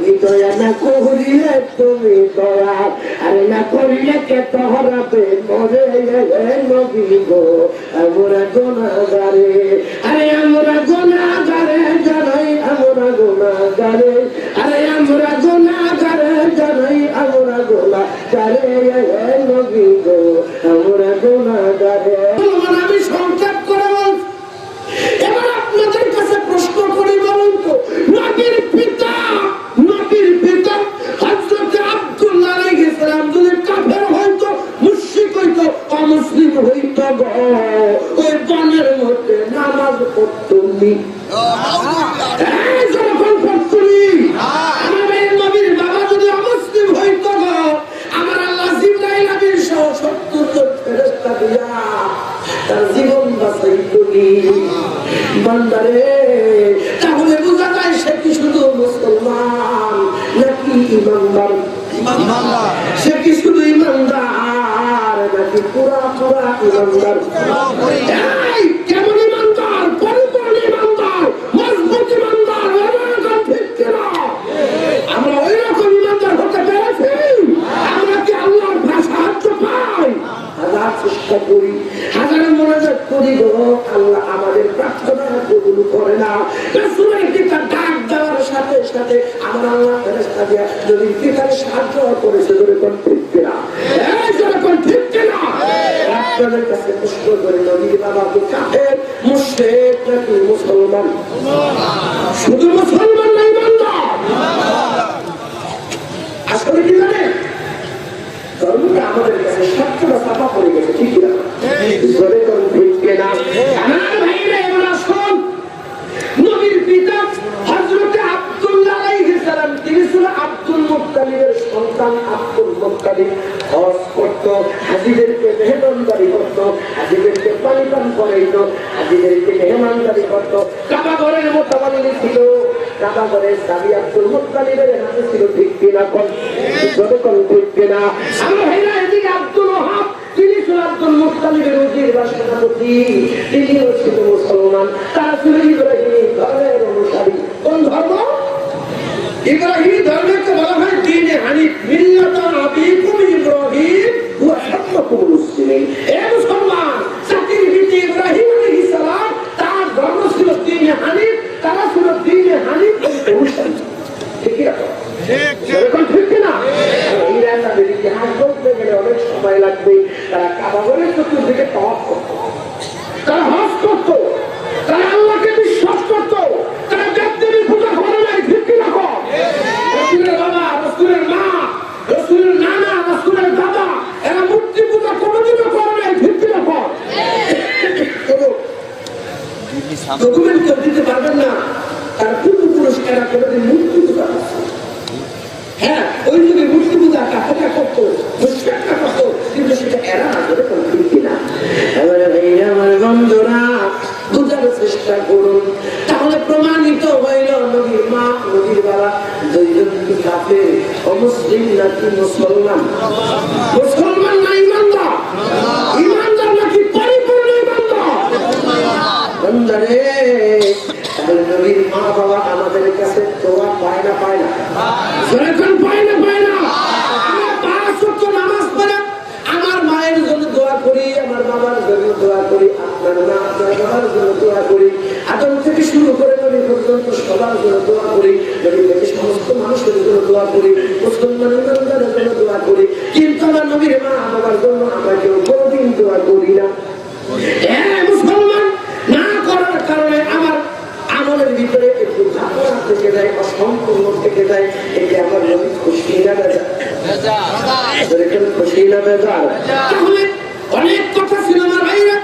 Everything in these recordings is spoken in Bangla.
তুমি দয়া না করিলে তুমি দয়া আরে না করিলে কে তোহরাবে মরে নবী গো আমরা গুনাহগারে আরে আমরা গুনাহগারে জানাই আমরা গুনাহগারে আরে আমরা গুনাহগারে জানাই আমরা গুনাহগারে নবী গো আমরা গুনাহগারে। আমি সংক্ষেপ করে বলছি, এবার আপনাদের কাছে প্রশ্ন করি, বলুন তো নবীর পিতা হযরত আব্দুল্লাহ আলাইহিস সালাম যদি কাফের হইতো, মুশরিক হইতো, অমুসলিম হইতো গো, ওই বনের মধ্যে নামাজ পড়তো নি? যখন পড়তো নি? আমাদের নবীর বাবা যদি অমুসলিম হইতো গো, আমার আল্লাহ জিবরাইল আমিন সহ 70 জন ফেরেশতা দিয়া তার জীবন বাঁচাইতো নি? বান্দারে, তাহলে বোঝা যায় সে কি শুধু মুসলমান নাকি ইমানদার? সে কি শুধু ইমানদার নাকি পুরা ইমানদার? কেমন ইমানদার? পরিপূর্ণ ইমানদার, মজবুত ইমানদার। ঠিক কিনা? আমরা ওই রকম ইমানদার হতে পেরেছি? আমরা কি আল্লাহর সাহায্য পাই? হাজার চেষ্টা করি, হাজার মনোযোগ করি গো, আল্লাহ আমাদের প্রার্থনা কবুল করে না। রাসূলের পিতা ডাক দেওয়ার সাথে সাথে আমার আল্লাহ ফেরেশতা দিয়া নবীর পিতার সাহায্য করেছে। যখন ঠিক কিনা? যখন ঠিক কিনা? আপনাদের কাছে প্রশ্ন করি, নবীর বাবা কি কাফের, মুশরিক নাকি মুসলমান? শুধু মুসলমান না, ইমানদার। আসলে কি জানেন, ধর্মটা আমাদের কাছে সবচেয়ে চাপা পড়ে গেছে। ঠিক কিনা? আমার ভাইরা, এবার আসুন, নবীর পিতা হযরত আব্দুল্লাহ আলাইহিস সালাম, তিনি ছিলেন আব্দুল মুত্তালিবের সন্তান। আব্দুল মুত্তালিব হজ করত, হাজীদেরকে মেহমানদারি করত, হাজীদেরকে পানি পান করাইত, হাজীদেরকে মেহমানদারি করত। কাবা ঘরের মোতাবাল্লি ছিল, কাবা ঘরের চাবি আব্দুল মুত্তালিবের হাতে ছিল। ঠিক কিনা? যতক্ষণ ঠিক কিনা? আমার ভাইরা, এদিকে আব্দুল ওহাব, তিনি ছিলেন আব্দুল মুত্তালিবের উজির বা সেনাপতি, তিনিও ছিল মুসলমান। তারা ছিল ইব্রাহিম ধর্মের অনুসারী। কোন ধর্ম? ইব্রাহিম ধর্মকে বলা হয় দ্বীনে হানিফ, মিল্লাতা আবিকুম ইব্রাহিম ওয়া সাম্মাকুমুল মুসলিমিন। এ মুসলমান, জাতির পিতা ইব্রাহিম আলাইহিস সালাম, তার ধর্ম ছিল দ্বীনে হানিফ, তারা ছিল দ্বীনে হানিফ অনুসারী। ঠিক আছে? ঠিক কিনা? এই রান্নাদের ইতিহাস বলতে গেলে অনেক সময় লাগবে। তারা কাবা ঘরের চতুর্দিকে তাওয়াফ করত, তারা হজ করত, তারা আল্লাহকে বিশ্বাস করত, তারা দেবদেবী পূজা করে নাই। ঠিক কিনা? রাসূলের বাবা, রাসূলের মা, রাসূলের নানা, রাসূলের দাদা, এরা মূর্তি পূজা কোনোদিনও করে নাই। ঠিক কিনা? ডকুমেন্ট কেউ দিতে পারবেন না তার পূর্বপুরুষ এরা কোনোদিন মূর্তি পূজা করছে। হ্যাঁ, ওই যুগে মূর্তি পূজা কাফেররা করত, মুশরিকরা করত, কিন্তু সেটা এরা না করে। ঠিক কিনা? এবারে ভাইরা, আমার বন্ধুরা, বুঝার চেষ্টা করুন। তাহলে প্রমাণিত হইল নবীর মা, নবীর বাবা দুইজন কি কাফের, অমুসলিম নাকি মুসলমান? মুসলমান না ইমানদার? ইমানদার নাকি পরিপূর্ণ ইমানদার? বন্ধুরে, তাহলে নবীর মা বাবা আমাদের কাছে দোয়া পায় না? পায় না? যখন পায় না, পায় না? আমরা 5 ওয়াক্ত নামাজ পড়ে আমার মায়ের জন্য দোয়া করি, আমার বাবার জন্য দোয়া করি, আপনার মা আপনার বাবার জন্য দোয়া করি, আদম থেকে শুরু করে নবী পর্যন্ত সবার জন্য দোয়া করি, নবী থেকে সমস্ত মানুষের জন্য দোয়া করি, মুসলমান ইমানদারের জন্য দোয়া করি। কিন্তু আমার নবীর মা বাবার জন্য আমরা কেউ কোনোদিন দোয়া করি না। মুসলমান না করার কারণে আমার আমলের ভিতরে একটু ঝাপড়া থেকে যায়, অসম্পূর্ণ থেকে যায়। এতে আমার নবী খুশি না বেজার? খুশি না বেজার? তাহলে অনেক কথা ছিল আমার ভাইরা,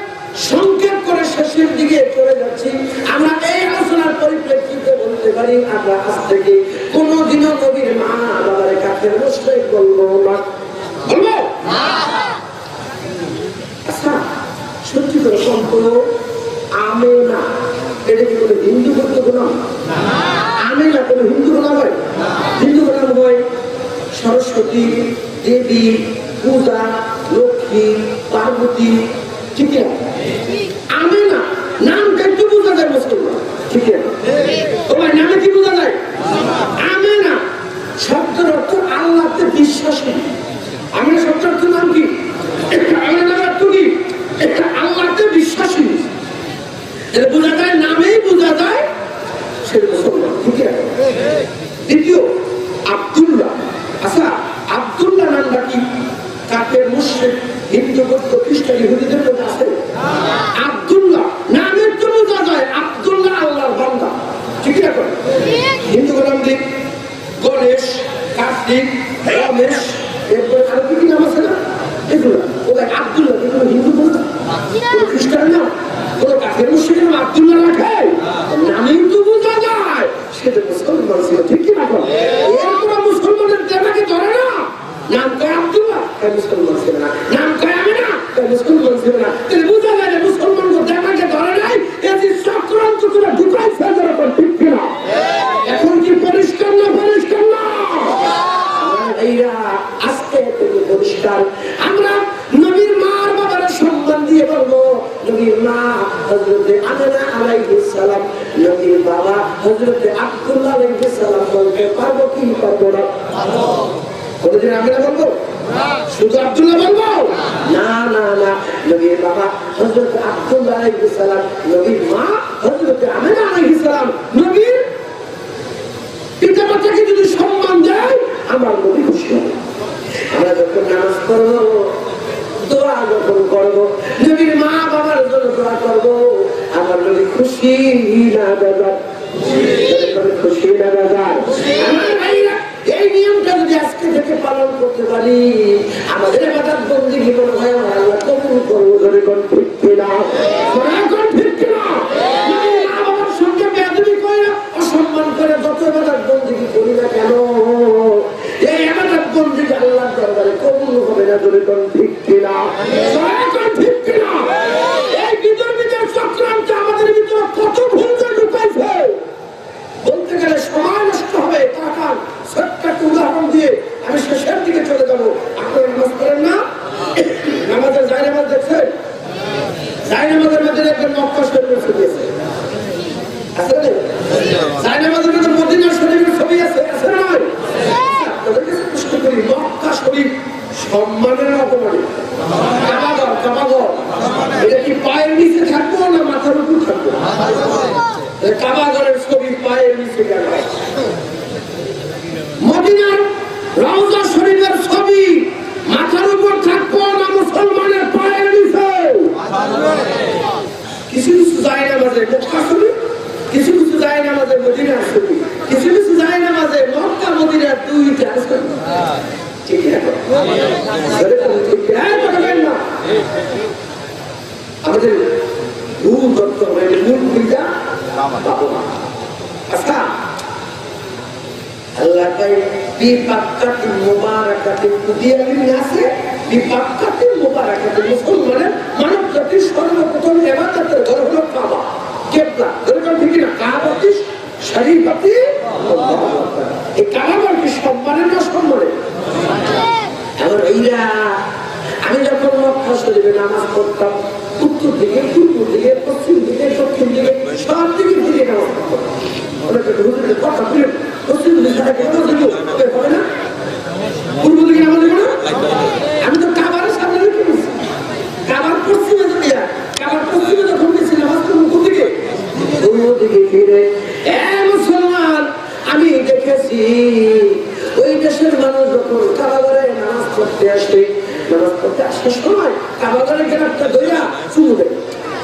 সংক্ষেপ করে শেষের দিকে চলে যাচ্ছি। আমরা এই আলোচনার পরিপ্রেক্ষিতে বলতে পারি, আমরা আজ থেকে কোনোদিনও নবীর মা বাবার কাছে মুশরিক বলবো না। বলবো? আচ্ছা, সত্যি করে সম্পূর্ণ আমেনা, এটা কি কোনো হিন্দু করতে গোলাম? আমেনা কোনো হিন্দু গোলাম হয়? হিন্দু গোলাম হয় সরস্বতী দেবী, পূজা, লক্ষ্মী, পার্বতী। ঠিক আছে? আমেনা নামটা একটু বোঝা যায় মুসলমান। ঠিক আছে? ও ভাই, নামে কি বোঝা যায়? আমেনা দ্বিতীয় আব্দুল্লাহ। আচ্ছা, আব্দুল্লাহ নামটা কি কাফের মুশরিক হিন্দু বৌদ্ধ খ্রিস্টান ইহুদিদের মধ্যে আছে? আব্দুল্লাহ নামের তো বোঝা যায় আব্দুল্লাহ আল্লাহর বান্দা, ঠিক আছে? হিন্দু নাম দিক গণেশ, কার্তিক, রমেশ, এরপরে আরো কি নাম আছে না, এগুলো ওরা আব্দুল্লাহ। এগুলো হিন্দু বলতে খ্রিস্টান না, ওরা কাফের মুশরিক নাম আব্দুল্লাহ রাখে, নামেই তো বোঝা যায় সেটা মুসলমান ছিল, ঠিক কি না? এরপরে মুসলমানের দেবাকে ধরে না, নাম কয় আব্দুল্লাহ, মুসলমান ছিল না, নাম কয় আমিনা, মুসলমান ছিল না, তাহলে বোঝা যায় যে মুসলমানকে দেবাকে ধরে নাই, এই চক্রান্ত করে ঢুকাইছে, ঠিক কিনা? এখন কি পরিষ্কার না? পরিষ্কার না? আজকে থেকে পরিষ্কার। আমরা নবীর মার বাবার সম্মান দিয়ে বলবো, নবীর মা হযরতে আমিনা আলাইহিস সালাম, নবীর বাবা হযরতে আব্দুল্লাহ আলাইহিস সালাম বলতে পারবো কি পারবো না? কোনদিন আমিনা বলবো? শুধু আব্দুল্লাহ বলবো? না না না, নবীর বাবা হযরতে আব্দুল্লাহ আলাইহিস সালাম, নবীর মা হযরতে আমিনা আলাইহিস সালাম, নবীর পিতা মাতাকে যদি সম্মান দেয় আমার নবী খুশি হবে। আমরা যখন নামাজ পড়বো, দোয়া যখন করবো, নবীর মা বাবার জন্য দোয়া করবো, আমার নবী খুশি না দাদা? খুশি না দাদা? আমার ভাইরা, এই নিয়মটা যদি আজকে থেকে পালন করতে পারি, আমাদের ইবাদত বন্দেগী মনে হয় আল্লাহ কবুল করবো। যদি কোন ঠিক কিনা? কোন ঠিক কিনা? নবীর মা বাবার সঙ্গে বেয়াদবি করে, অসম্মান করে যত ইবাদত বন্দেগী করি না কেন, এই ইবাদত বন্দেগী আল্লাহর দরবারে কবুল হবে না। যদি কোন ঠিক কিনা? কোন ঠিক কিনা? এই বিতর্কিতের চক্রান্ত আমাদের ভিতরে কত ভুলটা ঢুকাইছে, বলতে গেলে সময় নষ্ট হবে। টাকার ছোট্ট একটা উদাহরণ দিয়ে আমি শেষের দিকে চলে যাবো। আপনারা নামাজ পড়েন না? নামাজের জায়নামাজ দেখছেন? জায়নামাজের মধ্যে একজন মক্কা শরীফের ছবি আছে, আছে না? জায়নামাজের মধ্যে মদিনা শরীফের ছবি আছে, আছে না? আপনাদের কাছে প্রশ্ন করি, মক্কা শরীফ সম্মানের অপমানে? কাবাঘর, কাবাঘর এটা কি পায়ের নিচে থাকবো না মাথার উপর থাকবো? কাবাঘরের ছবি পায়ের নিচে গেল। মদিনার রওজা শরীফের ছবি মাথার উপর থাকবো না মুসলমানের পায়ের নিচে? কিছু কিছু জায়নামাজে মক্কা শরীফ, কিছু কিছু জায়নামাজে মদিনার ছবি, কিছু কিছু জায়নামাজে মক্কা মদিনার দুইটা ছবি, ঠিক আছে? আমাদের মূল তত্ত্ব মূল ভূমিকা পাবো না। আচ্ছা, আল্লাহ তাই বিপাক্কাতিন মুবারাকাতিন কুদিয়ালিন আছে, বিপাক্কাতিন মুবারাকাতিন। মুসলমানের মানব জাতির সর্বপ্রথম ইবাদতের ঘর হলো কাবা, কিবলা। এরকম ঠিক না? কাবাতি শরীফাতি আল্লাহু আকবার। এই কাবার কি সম্মানের না সম্মানের? আমার ভাইরা, আমি যখন মক্কা শরীফে নামাজ পড়তাম, উত্তর দিকে, পূর্ব দিকে, পশ্চিম দিকে, দক্ষিণ দিকে, সব দিকে দিকে নামাজ পড়তাম। অনেকে হুজুরের কথা বলে পশ্চিম দিকে হবে না, পূর্ব দিকে নামাজ দেবো না? আমি তো কাবার সামনে রেখে গেছি, কাবার পশ্চিমে দিয়া, কাবার পশ্চিমে যখন গেছি নামাজ পড়বো কোন দিকে? পূর্ব দিকে ফিরে। মুসলমান, আমি দেখেছি ওই দেশের মানুষ যখন কাবাঘরে নামাজ পড়তে আসে, নামাজ পড়তে আসার সময় কাবাঘরে গেলাটা ধরিয়া চুমু দেয়,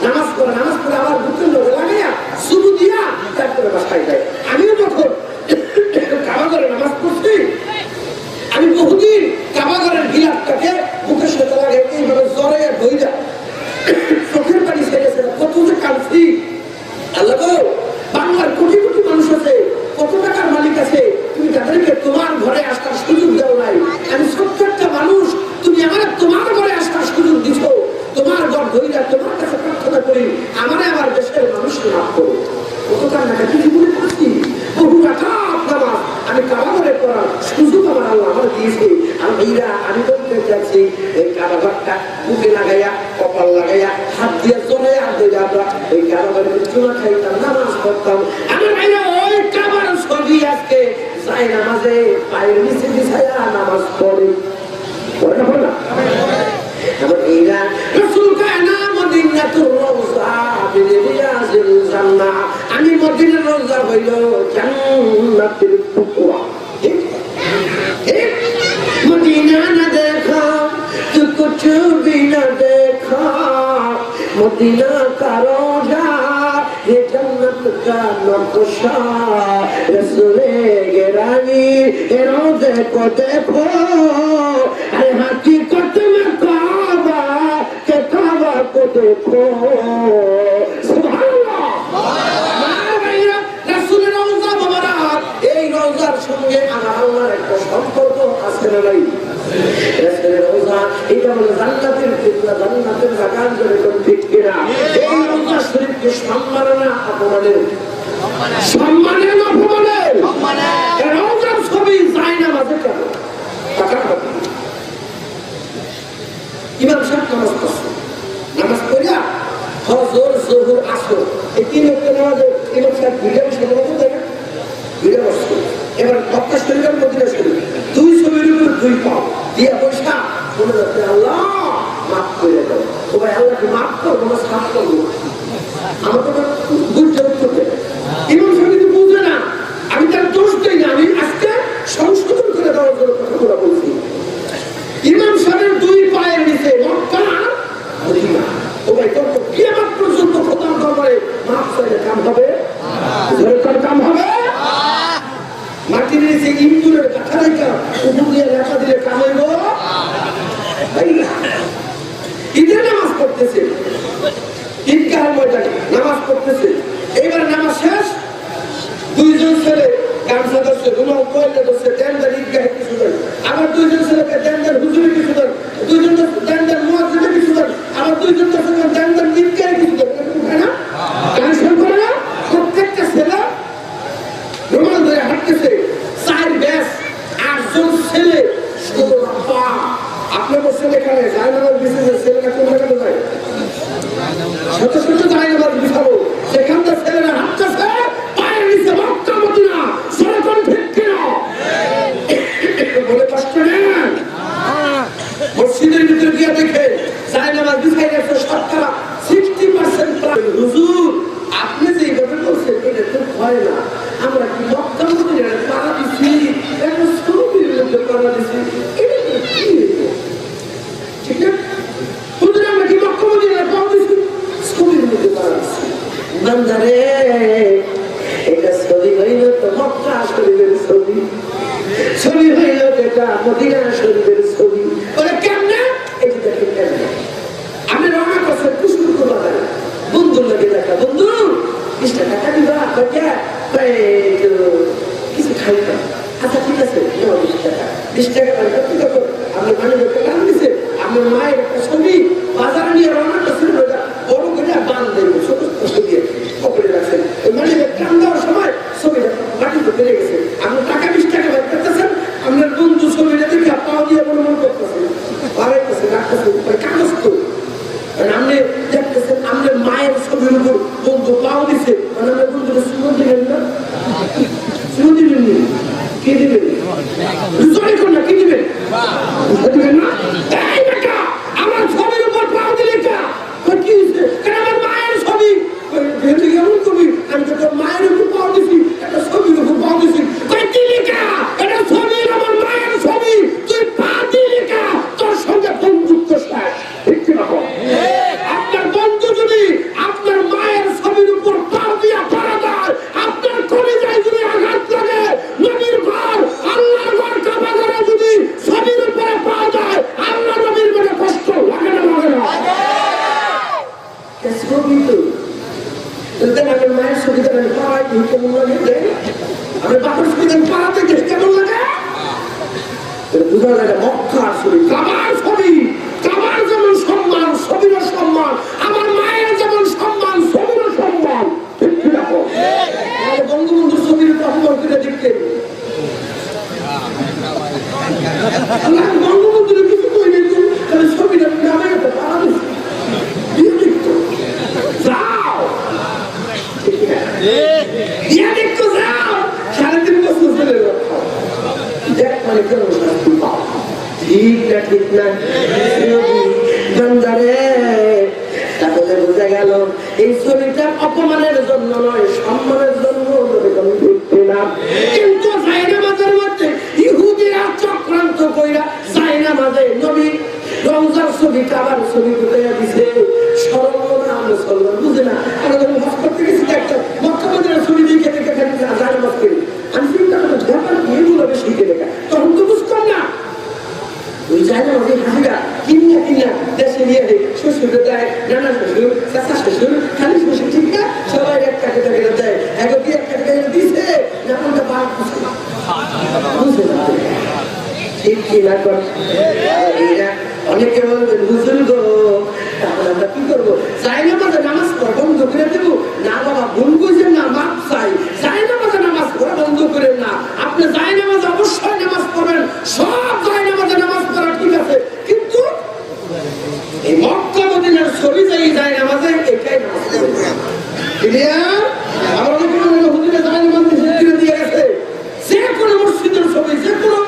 নামাজ পড়ে আবার বুকের লোকে লাগাইয়া চুমু দিয়া তারপরে বাসায় যায়। আমিও যখন কাবাঘরে নামাজ পড়ছি, আমি বহুদিন কাবাঘরের গিলাপটাকে বুকের সাথে লাগাই এইভাবে জ্বরে ধইরা চোখের পানি ছেড়েছে, কত যে কাঁদছি। আল্লাহ গো, বাংলার কোটি কোটি মানুষ আছে, কত টাকার মালিক আছে, তুমি তাদেরকে তোমার ঘরে আসার সুযোগ দাও নাই। আমি ছোট্ট একটা মানুষ, তুমি আমার তোমার ঘরে আসার সুযোগ দিচ্ছ। তোমার ঘর ধইরা তোমার কাছে প্রার্থনা করি, আমার আমার দেশের মানুষকে মাফ করো। কত টাকা কিছু মনে করছি, বহু টাকা নামাজ আমি কাবাঘরে করার সুযোগ আমার আল্লাহ আমার দিয়েছে। আর এইরা আমি বলতে চাচ্ছি, এই কাবাঘরটা বুকে লাগাইয়া, কপাল লাগাইয়া, হাত দিয়ে চলে আনতে যাবো, এই কাবাঘরে চুনা খাইতাম, নামাজ পড়তাম। আমার ভাইরা, ওই কাবার ছবি আজকে যায় নামাজে পায়ের নিচে বিছায়া নামাজ পড়ে, পড়ে না? পড়ে না? আমার এইরা রাসূল কায়না মদিনাতুর রওজা বিরিয়াজিল জান্নাহ, আমি মদিনার রওজা হইল জান্নাতের টুকরা। मदीना का रोजा ये जन्नत का नक्शा रसूले गिरानी ये रोजे को देखो अरे हकीकत में काबा के काबा को देखो सुभान अल्लाह रसूलेर रोजा मुबारक এই রোজার সঙ্গে আমার আল্লাহর একটা সম্পর্ক আছে না নাই রসুলের রোজা এটা হলো জান্নাতের ফিতনা জান্নাতের বাগান করে কোন ঠিক কিনা এই রোজা শরীফকে সম্মাননা অপমানের সম্মানের অপমানের এই রোজার ছবি যায় না মাঝে কেন টাকা খাবে ইমাম সাহেব নামাজ পড়িয়া ফজর যোহর আসর এই তিন ওয়াক্ত নামাজে ইমাম সাহেব ভিডিও সামনে দেয় না ভিডিও বসে এবার মক্কা শরীফের মদিনা শরীফ দুই ছবির উপর দুই পাও দিয়া পয়সা বলে যাচ্ছে আল্লাহ মাফ করে দাও ও ভাই আল্লাহকে মাফ করবো না সাফ করবো আমার তো বুঝতে উঠতে ইমাম সাহেব কিন্তু বুঝে না আমি তার দোষ দিই না আমি আজকে সংশোধন করে দেওয়ার জন্য কথাগুলো বলছি ইমাম সাহেবের দুই পায়ের নিচে মক্কা মদিনা ও ভাই তোর তো কিয়ামত পর্যন্ত খতম দরবারে মাফ চাইলে কাম হবে জোরে কাম হবে মাটির নিচে ইন্দুরের কাঠা রেখা উপর দিয়ে লেখা দিলে কামাইব ঈদের নামাজ পড়তেছে ঈদগাহের ময়দানে নামাজ পড়তেছে এবার নামাজ শেষ দুইজন ছেলে গামছা ধরছে রুমাল কয়লা ধরছে ড্যান্ডার ঈদগাহে কিছু দেন আবার দুইজন ছেলেকে ড্যান্ডার হুজুরে কিছু দেন দুইজন ড্যান্ডার মুয়াজ্জিনে কিছু দেন আবার দুইজন ড্যান্ডার ঈদগাহে কিছু দেন তাই না গান করে না প্রত্যেকটা ছেলে রুমাল ধরে হাঁটতেছে চার ব্যাস 8 জন ছেলে আপনার বসে এখানে যায় না ছেলেরা কোন জায়গাতে যায় শত শত যায় না বিছাবো সেখানকার ছেলেরা হাঁটতেছে পায়ের নিচে মক্কা মদিনা সেরকম ঠিক কিনা বলে কষ্ট নেন মসজিদের ভিতরে গিয়ে দেখে যায় না বিছাই গেছে শতকরা 60% হুজুর আপনি যে এইভাবে বলছেন এটা তো হয় না আমরা কি মক্কা মদিনার পাড়া দিচ্ছি একটা ছবির মধ্যে পাড়া দিচ্ছি এটা কি ঠিক না হুজুর আমরা কি মক্কা মদিনার পাড়া দিচ্ছি ছবির মধ্যে পাড়া দিচ্ছি বান্দারে এটা ছবি হইল তো মক্কা শরীফের ছবি ছবি হইল যেটা মদিনা শরীফের ছবি ওরা কেমনে এটা দেখে কেমনে আমি রওনা করছি কুসুমপুর বাজারে বন্ধুর লাগে দেখা বন্ধু 20 টাকা দিবা কিছু খাই না আচ্ছা ঠিক আছে 20 টাকা আপনি মানে নাম দিছে আপনার মায়ের একটা ছবি বাজারে নিয়ে রওনা করছেন বড় করে বান দেবো ছোট ছবি দিয়ে পকেটে রাখছেন ওই মানে কাম দেওয়ার সময় ছবিটা মাটিতে ফেলে গেছে আপনি টাকা 20 টাকা বের করতেছেন আপনার বন্ধু ছবিটা দেখে পাও দিয়ে মনে করতেছেন বাড়াইতেছেন রাখতেছেন কাগজ তো আপনি দেখতেছেন আপনার মায়ের ছবির উপর বন্ধু পাও দিছে মানে আপনার বন্ধুকে সুন্দর দিলেন না সুন্দর দিবেন কে দিবেন না কি দিবেন দিবেন না আমার ছবির উপর পাও দিলে কি হয়েছে আমার মায়ের ছবি কেমন ছবি আমি তো তোর মায়ের উপর পাও দিছি একটা ছবির উপর পাও দিছি এটা ছবি আমার মায়ের ছবি তুই পা দিলি তোর সঙ্গে বন্ধুত্ব শেষ ঠিক কিনা আপনার বন্ধু যদি আপনার মায়ের ছবির উপর পা দিয়া পাড়া দেয় আপনার কলিজায় যদি আঘাত লাগে নবীর ঘর আল্লাহর ঘর কাবা ঘরে যদি ছবির উপরে পা দেয় আল্লাহ নবীর মনে কষ্ট লাগে না ছবি তো আমার মায়ের ছবিটা আমি পাড়ায় কেমন লাগে আমি বাপের ছবিটা পাড়াতে কেমন লাগে বুঝা লাগে মক্কার ছবি কাবার ছবি কাবার যেমন সম্মান ছবিরও সম্মান আমার মায়ের যেমন সম্মান ছবিরও সম্মান বঙ্গবন্ধুর ছবির অপমান করে দেখতে বঙ্গবন্ধুর কিছু কই নেই তাহলে ছবিটা নামে একটা পাড়া দিচ্ছি যাও দেখতো যাও 3.5 বছর চলে দেখ মানে কেন ঠিক না তাহলে বোঝা গেল এই ছবিটা অপমানের জন্য নয় সম্মানের জন্য কিন্তু জায়নামাজের মধ্যে ইহুদিরা চক্রান্ত কইরা জায়নামাজে নবী রমজার ছবি কাবার ছবি ঢুকাইয়া দিছে সর্বনাম জানে না যে হাসিরা কিনিয়া কিনিয়া দেশে নিয়ে শ্বশুরে দেয়, নানা শ্বশুর, চাচা শ্বশুর, খালি শ্বশুর, ঠিক না? সবাই এক টাকা টাকা দেয়, এখন কি এক টাকা দিছে না কোনটা পার বুঝে ঠিক কি না কর। অনেকে বলবেন হুজুর গো তাহলে আমরা কি করবো? যাই না মাঝে নামাজ পড়া বন্ধ করে দেবো না? বাবা ভুল বুঝেন না, মাপ চাই। যাই না মাঝে নামাজ পড়া বন্ধ করেন না, আপনি যাই না মাঝে অবশ্যই নামাজ পড়বেন, সব যাই না মাঝে নামাজ পড়া ঠিক আছে, কিন্তু এই মক্কা মদিনার ছবি যাই নামাজে এটাই নামাজ ক্লিয়ার। আমার অনেকে হুজুরে যাই নামাজ দিয়ে গেছে, যে কোনো মসজিদের ছবি, যে কোনো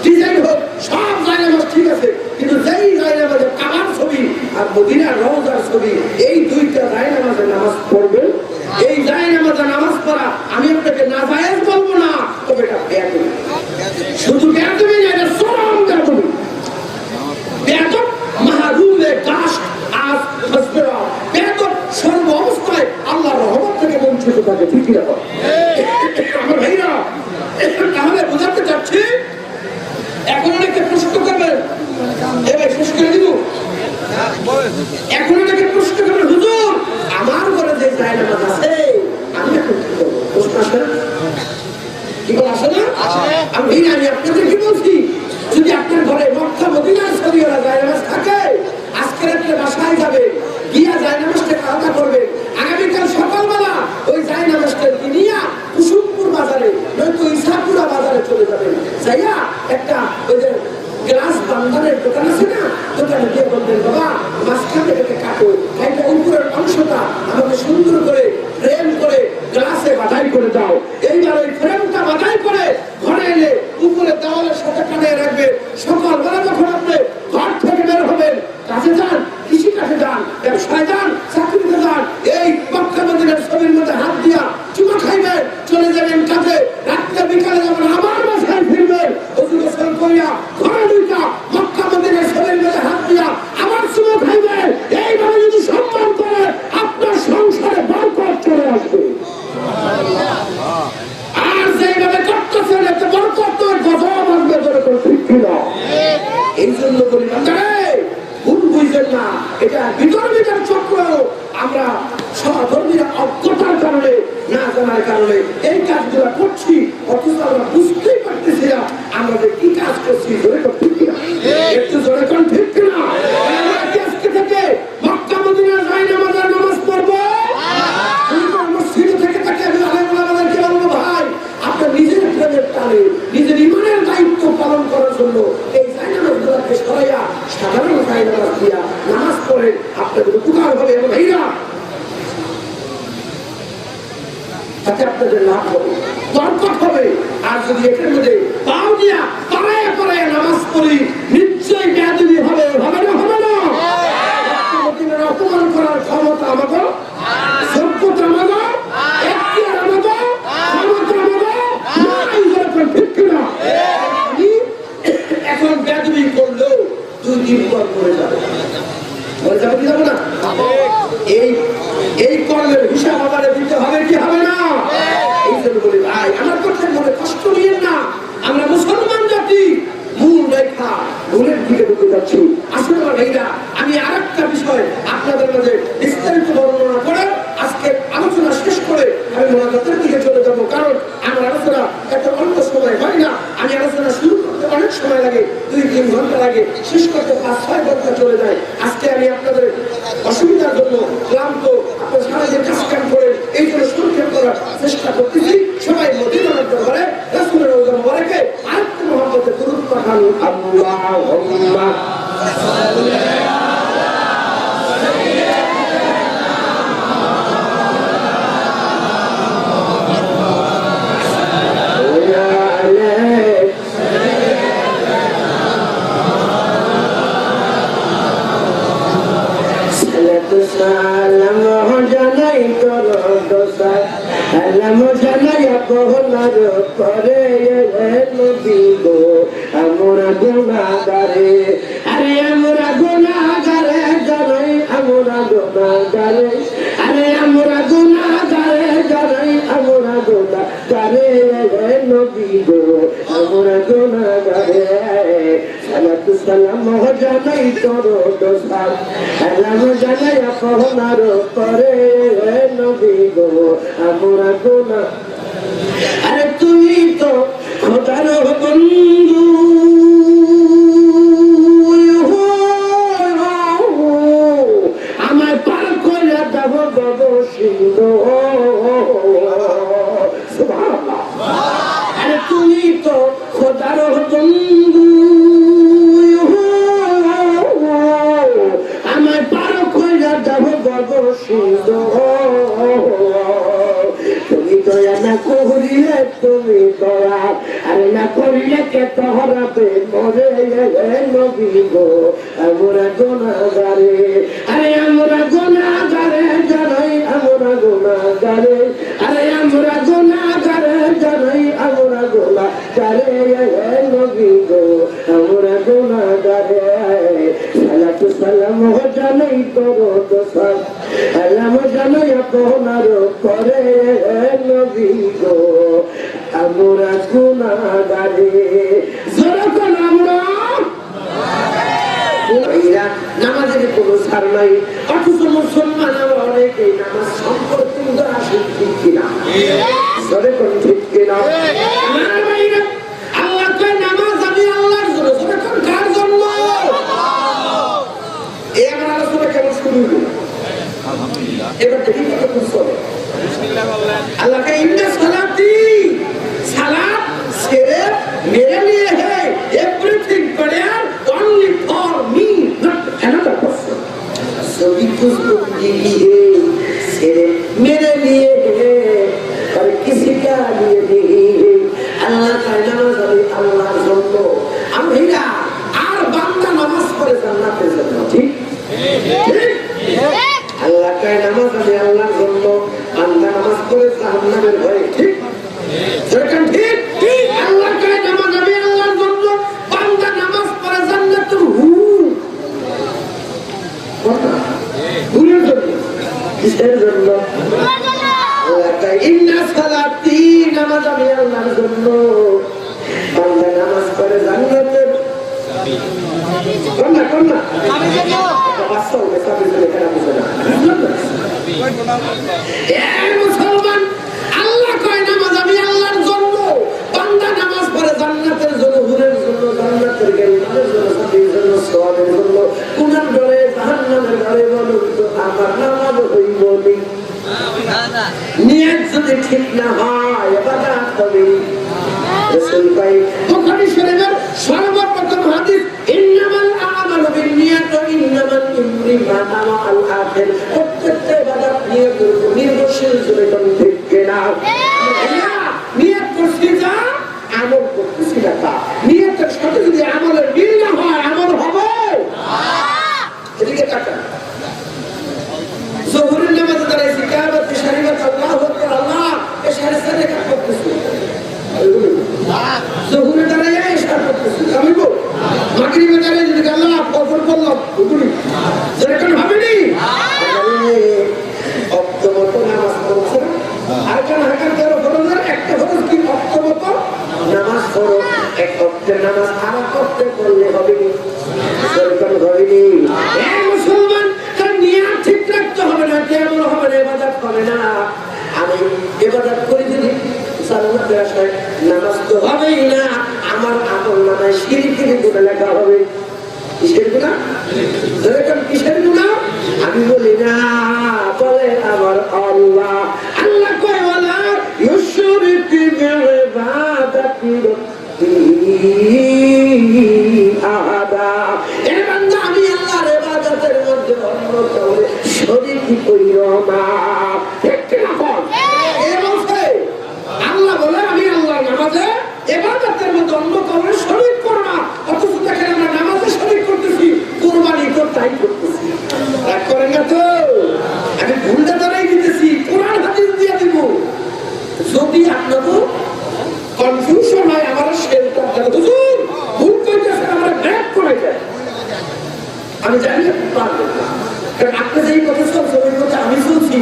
ডিজাইন হোক, সব যাই নামাজ ঠিক আছে, কিন্তু যেই যাই নামাজে কাবার ছবি আর মদিনার রওজার ছবি, এই দুইটা যাই নামাজে নামাজ পড়বেন। এই যাই নামাজে নামাজ পড়া আমি আপনাকে নাজায়েজ বলবো না, তবে এটা বেয়াদবি, শুধু বেয়াদবি না, এটা চরম বেয়াদবি। বেয়াদব মাহরুমে গাছ আজ ফসবেরা, বেয়াদব সর্ব অবস্থায় আল্লাহর রহমত থেকে বঞ্চিত থাকে, ঠিক না? আমার ভাইরা, তাহলে বোঝাতে চাচ্ছি, এখন অনেকে প্রশ্ন করবেন, এবার শেষ করে দিব, এখন অনেকে প্রশ্ন করবেন হুজুর আমার ঘরে যে যায় নামাজ আছে আমি এখন কি করবো? প্রশ্ন আসে না? কি বল আসে না? আমি আপনাদের কি বলছি, যদি আপনার ঘরে মক্কা মদিনার ছবিওয়ালা যায় নামাজ থাকে, আজকে রাত্রে বাসায় যাবে, গিয়া যায় নামাজটা আলাদা করবে, আগামীকাল সকালবেলা ওই যায় নামাজটা নিয়ে কুসুমপুর বাজারে নয়তো ইসাপুরা বাজারে চলে যাবেন, যাইয়া একটা ওই যে গ্লাস বান্ধারের দোকান আছে না, দোকানে গিয়ে বলবেন বাবা মাঝখান থেকে কাটো, একটা উপরের অংশটা আমাকে সুন্দর করে ফ্রেম করে গ্লাসে বাধাই করে দাও। এইবার ওই ফ্রেমটা বাধাই করে ঘরে এলে উপরে দেওয়ালের সাথে টানিয়ে রাখবে। সকালবেলা যখন আপনি ঘর থেকে বের হবেন, কাজে যান, কৃষি কাজে যান, ব্যবসায় যান, চাকরিতে যান, এই মক্কা মদিনার ছবির মধ্যে হাত দিয়া চুমা খাইবেন, চলে যাবেন কাজে, রাত্রে বিকালে যাবেন আবার বাসায় ফিরবেন, ওষুধ গোসল করিয়া ঘরে দুইটা মক্কা মদিনার ছবির মধ্যে হাত দিয়া আবার চুমা খাইবেন। এইভাবে যদি সম্মান করে আপনার সংসারে বরকত চলে আসবে। আর যেভাবে করতেছেন এতে বরকত নয়, গজব আসবে, বরকত ঠিক কিনা? এই জন্য বলি ভুল বুঝবেন না, এটা ভিতর চক্র, আমরা সহধর্মীরা অজ্ঞতার কারণে, না জানার কারণে এই কাজগুলো করছি, অথচ আমরা বুঝতেই পারতেছি না আমরা যে কি কাজ করছি। জোরে কর ঠিক কিনা? একটু জোরে কর ঠিক কিনা? আজকে থেকে মক্কা মদিনার যাই নামাজের নামাজ পড়বো, মসজিদে থেকে তাকে আমি আলেমুলামাদেরকে বলবো ভাই আপনার নিজের প্রেমের টানে নিজের ইমানের দায়িত্ব পালন করার জন্য এই যাই নামাজগুলোকে সরাইয়া সাধারণ যাই নামাজ দিয়া নামাজ পড়ে আপনাদের উপকার হবে এবং এইরা তাতে আপনাদের লাভ হবে, বরকত হবে। আর যদি এটার মধ্যে পাও দিয়া পাড়ায় পাড়ায় নামাজ পড়ি, নিশ্চয়ই বেয়াদবি হবে, হবে না? হবে না? অপমান করার ক্ষমতা আমাকে, যোগ্যতা আমাকে, এখতিয়ার আমাকে, ক্ষমতা আমাকে, ঠিক কিনা? এখন বেয়াদবি করলেও 2 দিন পর মরে যাবে, মরে যাবে কি যাবে না? এই কর্মের হিসাব আমাদের দিতে হবে কি হবে না? এই জন্য বলি ভাই আমার কথা মনে কষ্ট নিয়েন না, আমরা মুসলমান জাতি মূল রেখা ভুলের দিকে ঢুকে যাচ্ছি। আসলে আমার ভাইরা, আমি আর একটা বিষয় আপনাদের মাঝে বিস্তারিত বর্ণনা করে আজকে আলোচনা শেষ করে আমি মোনাজাতের দিকে চলে যাবো, কারণ আমার আলোচনা এত অল্প সময় হয় না। আমি আলোচনা শুরু করতে অনেক সময় লাগে, 2-3 ঘন্টা লাগে, শেষ করতে 5-6 ঘন্টা চলে যায়। আজকে আমি আপনাদের অসুবিধার জন্য ক্লান্ত, আপনার সারাদিন কাজ কাম করে এই জন্য সংক্ষেপ করার চেষ্টা করতেছি। সবাই মদিনার দরবারে রাসূলের রওজা মোবারকে আরেকটু মহব্বতে দুরূদ পাঠান। আল্লাহুম্মা সালাম জানাই তোর দোসার, সালাম জানাই আপনার করে নবী গো আমরা গুনাহগারে, আরে আমরা গুনাহগারে জানাই, আমরা গুনাহগারে, আরে আমরা গুনাহগারে জানাই, আমরা গুনাহগারে নবী গো আমরা গুনাহগারে। সালাতু সালাম জানাই তোর দোসার সালাম জানাই আপনার পরে নবী গো আমরা গুনাহ আরে তুমি তো খোদার বন্ধু আমায় পার করে দেব দেব সিন্ধু সুবহানাল্লাহ আরে তুমি তো খোদার বন্ধু আমায় পার করে দেব দেব সিন্ধু তুমি দয়া না করিলে তুমি দয়া আরে না করিলে কে তোহরাবে মরে নবী গো আমরা গুনাহগারে আরে আমরা গুনাহগারে জানাই আমরা গুনাহগারে আরে আমরা গুনাহগারে জানাই আমরা গুনাহগারে নবী গো আমরা গুনাহগারে সালাতু সালাম জানাই তোর দোসার সালাম জানাই আপনার পরে নবী গো আমরা গুনাহগারে যখন আমরা নামাজের কোনো ছাড় নাই অথচ মুসলমান আমরা অনেকেই নামাজ সম্পর্কে আসে ঠিক কিনা যখন ঠিক কিনা আল্লাহ কয় নামাজ আমি আল্লাহর জন্য যখন কার জন্য এই আমার আলোচনা কেমন শুরু হলো আলহামদুলিল্লাহ এবার দেখি কত বুঝতে अल्लाह का इन्ना सलाती सलात सिर्फ मेरे लिए है everything prayer only for me not another person सभी कुछ तुमके लिए सिर्फ मेरे लिए है और किसी का लिए नहीं है अल्लाह का नामाज अभी अल्लाह जोड़ो हम हिरा आर बंदा नमाज पढ़े जन्नत जाना ठीक अल्लाह का नामाज अभी अल्लाह जोड़ो বান্দা নামাজ পড়ে জাহান্নামের ভয়ে ঠিক সেরকম ঠিক ঠিক আল্লাহ কয় নামাজ আমি আল্লাহর জন্য বান্দা নামাজ পড়ে জান্নাতের কথা হুরের জন্য কিসের জন্য আল্লাহ কয় ইন্না সালাতি নামাজ আমি আল্লাহর জন্য বান্দা নামাজ পড়ে জান্নাতের কোননা কোননা আমি জন্য বাস্তব মেসাবে লেখা আছে না মুসলমান আল্লাহ কয় নামাজ আমি আল্লাহর জন্য বান্দা নামাজ পড়ে জান্নাতের জন্য হুরের জন্য জান্নাতের গেলের জন্য সাথীর জন্য সওয়াবের জন্য গুনার ডরে জাহান্নামের ডরে বলুন তো আমার নামাজ হইব না নিয়ত যদি ঠিক না হয় ইবাদত হবে রাসূল ভাই বুখারী শরীফের সর্বপ্রথম হাদিস ইন্নামাল আমালু বিন্নিয়াত ওয়া ইন্নামাল ইমরিমা নাওয়া আল আখির প্রত্যেকটা ইবাদত নিয়ত নির্ভরশীল জন্য ঠিক কিনা নিয়ত করছি যা আমল করতেছি না তা নিয়তের সাথে যদি আমলের মিল না হয় আমল হবে না এদিকে তাকান জোহরের নামাজে দাঁড়াইছি কিয়ামত শরীয়ত আল্লাহু আকবার আল্লাহ এই সাথে সাথে কাজ করতেছি জোহরে দাঁড়াইয়া ইশারা করতেছি আমি বল মাগরিবে দাঁড়াই যদি আল্লাহ ফজর বললাম বুঝলি যেরকম হবে নি অক্টোবর নামাজ পড়ছে আর কেন হাকার তেরো ফরজের একটা ফরজ কি অক্টোবর নামাজ পড়ো এক অক্টের নামাজ আর করতে করলে হবে নি যেরকম হবে নি এই মুসলমান তার নিয়ত ঠিক রাখতে হবে না কেমন হবে না ইবাদত হবে না আমি ইবাদত করি যদি সালাতের আশায় নামাজ তো হবেই না আমার আমল নামায় শিরকের গুনাহ লেখা হবে কিসের গুনাহ যেরকম কিসের গুনাহ আমি বলি না বলে আমার আল্লাহ আল্লাহ কয় ওয়ালা ইউশরিকু বিইবাদাতি আহাদা এর বান্দা আমি আল্লাহর ইবাদতের মধ্যে অন্য কাউকে শরীক করিও না ঠিক না বল এই বলছে আল্লাহ বলে আমি আল্লাহর নামাজে ইবাদতের মধ্যে অন্য কাউকে শরীক করব না অথচ দেখেন আমরা নামাজে শরীক করতেছি কুরবানি করতেই করতেছি রাগ করেন না তো আমি ভুলটা ধরেই দিতেছি কোরআন হাদিস দিয়ে দিব যদি আপনাকে কনফিউশন হয় আমার শেলটা হুজুর ভুল কইতেছেন আমরা ব্যাক করে দেয় আমি জানি পারবেন না কারণ আপনি যেই কথা শুনছেন ওই কথা আমি শুনছি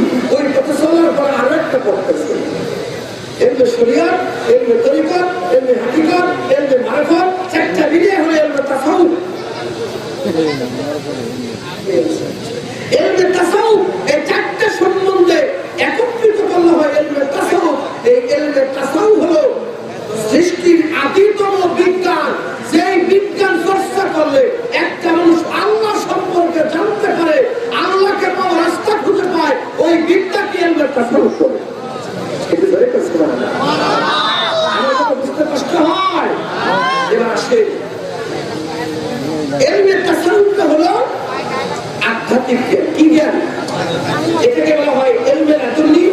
আসে। ইলমে তাসাউফটা হলো আধ্যাত্মিক জ্ঞান। কি জ্ঞান? এটাকে বলা হয় ইলমে লাদুন্নি,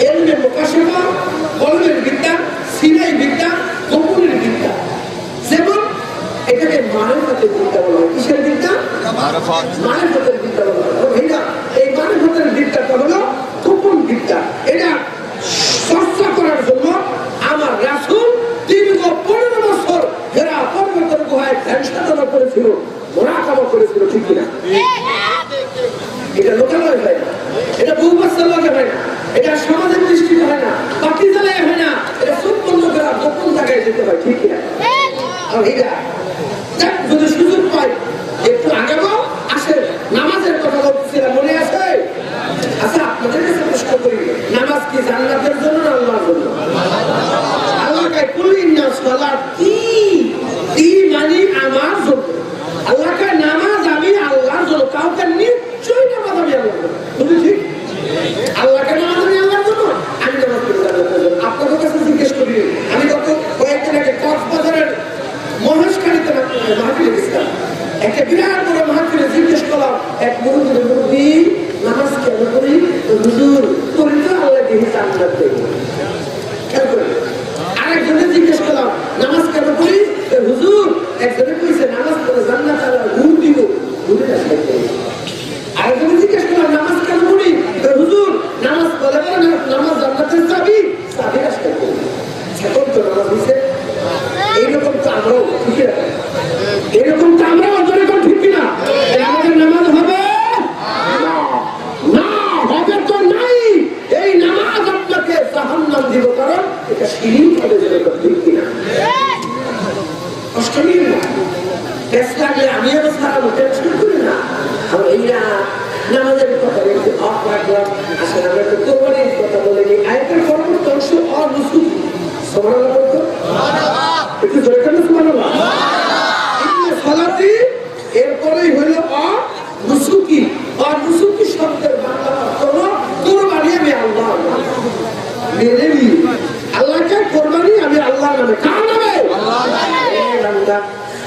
ইলমে মুকাশাফা, কলমের বিদ্যা, সিনাই বিদ্যা, গোপনের বিদ্যা। যেমন এটাকে মারিফাতের বিদ্যা বলা হয়। কিসের বিদ্যা? মারিফাতের বিদ্যা বলা হয়। ভাইরা, এই মারিফাতের বিদ্যাটা হলো গোপন বিদ্যা। এটা চর্চা করার জন্য আমার রাসূল দীর্ঘ 15 বছর হেরা পর্বতের গুহায় ধ্যান সাধনা করেছিল, মুরাকাবা করেছিল। ঠিক কিনা? এটা লোকালয় হয় না, এটা বহুবছর লাগে হয় না, এটা সমাজের দৃষ্টিতে হয় না, বাকি জায়গায় হয় না, এটা সম্পূর্ণ করা গোপন জায়গায় যেতে হয়। ঠিক কিনা? আর এটা যদি সুযোগ পাই একটু আগাবো। আসে, নামাজের কথা বলছিলাম, মনে আছে? আচ্ছা, আপনাদের কাছে প্রশ্ন করি, নামাজ কি জান্নাতের জন্য না আল্লাহর জন্য? আল্লাহ কয় কুল ইন্না সালাতি, ই মানে আমার জন্য। আল্লাহ কয় নামাজ আমি আল্লাহর জন্য। কাউকে নিশ্চয়ই নামাজ আমি আল্লাহর জন্য। তুমি ঠিক? আল্লাহকে নামাজ আমি আল্লাহর জন্য, আমি নামাজ করি জান্নাতের জন্য। আপনাদের কাছে জিজ্ঞেস করি, আমি গত কয়েকদিন আগে কক্সবাজারের মহেশখালীতে মাহফিলে গেছিলাম। একটা বিরাট বড় মাহফিলে জিজ্ঞেস করলাম এক মুরব্বী, নামাজ কেন করি? হুজুর করি তো আল্লাহ দিহি জান্নাত দেব। খেয়াল করেন। আরেকজনে জিজ্ঞেস করলাম নামাজ কেন করি? হুজুর একজনে কইছে নামাজ পড়ে জান্নাত আল্লাহ ঘুম দিব, ঘুরে আসবে। আরেকজনে জিজ্ঞেস করলাম নামাজ কেন করি? হুজুর নামাজ পড়ে নামাজ জান্নাতের চাবি, চাবি আসবে। এখন তো নামাজ হইছে। এইরকম তো আমরাও, ঠিক আছে? এরকম তো আমরাও যেরকম, ঠিক কিনা? আমাদের নামাজ হবে না, হবে তো নাই। এই নামাজ আপনাকে জাহান্নাম দিব, কারণ এটা শিরিক হবে, যেরকম, ঠিক কিনা? কষ্ট নিয়ে না, বেশ লাগলে আমি আবার সারা টেনশন করি না। এইরা নামাজের কথা বলতে অপারগম। আসলে আমরা তো কোরবানির কথা বলিনি। আয়াতের পরবর্তী অংশ অনুসুক। সুবহানাল্লাহ বলতো একটু জোরে কেন সুবহানাল্লাহ? ইন্না সালাতি এরপরেই হলো অনুসুকি। অনুসুকি শব্দের বাংলা অর্থ হলো কোরবানি আমি আল্লাহর নামে। মেনেনি আল্লাহকে কোরবানি আমি আল্লাহর নামে। কার নামে? আল্লাহর নামে।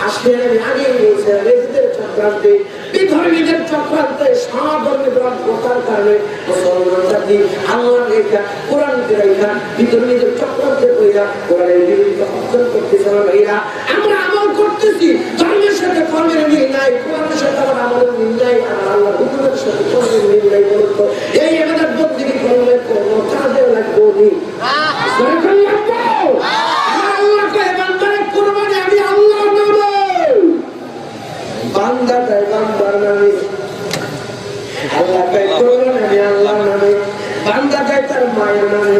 আসলে আমি আগেই বলছিলাম, নিজেদের চক্রান্তে, বিধর্মীদের চক্রান্তে, সনাতনীদের প্রকার কারণে মুসলমান জাতি আল্লাহর রেখা, কোরআনকে রেখা, বিধর্মীদের চক্রান্তে কইরা কোরআনের বিরুদ্ধে অর্জন করতেছে। ভাইরা, আমরা আমল করতেছি, ধর্মের সাথে কর্মের মিল নাই, কোরআনের সাথে আমার আমলের মিল নাই, আর আল্লাহর হুকুমের সাথে কর্মের মিল নাই। বলতো এই আমাদের বন্দী করলে কোনো কাজে লাগবো নি? বান্দা তাই বান্দার নামে, আল্লাহ তাই কোরবানি আমি আল্লাহর নামে, বান্দা তাই তার মায়ের নামে,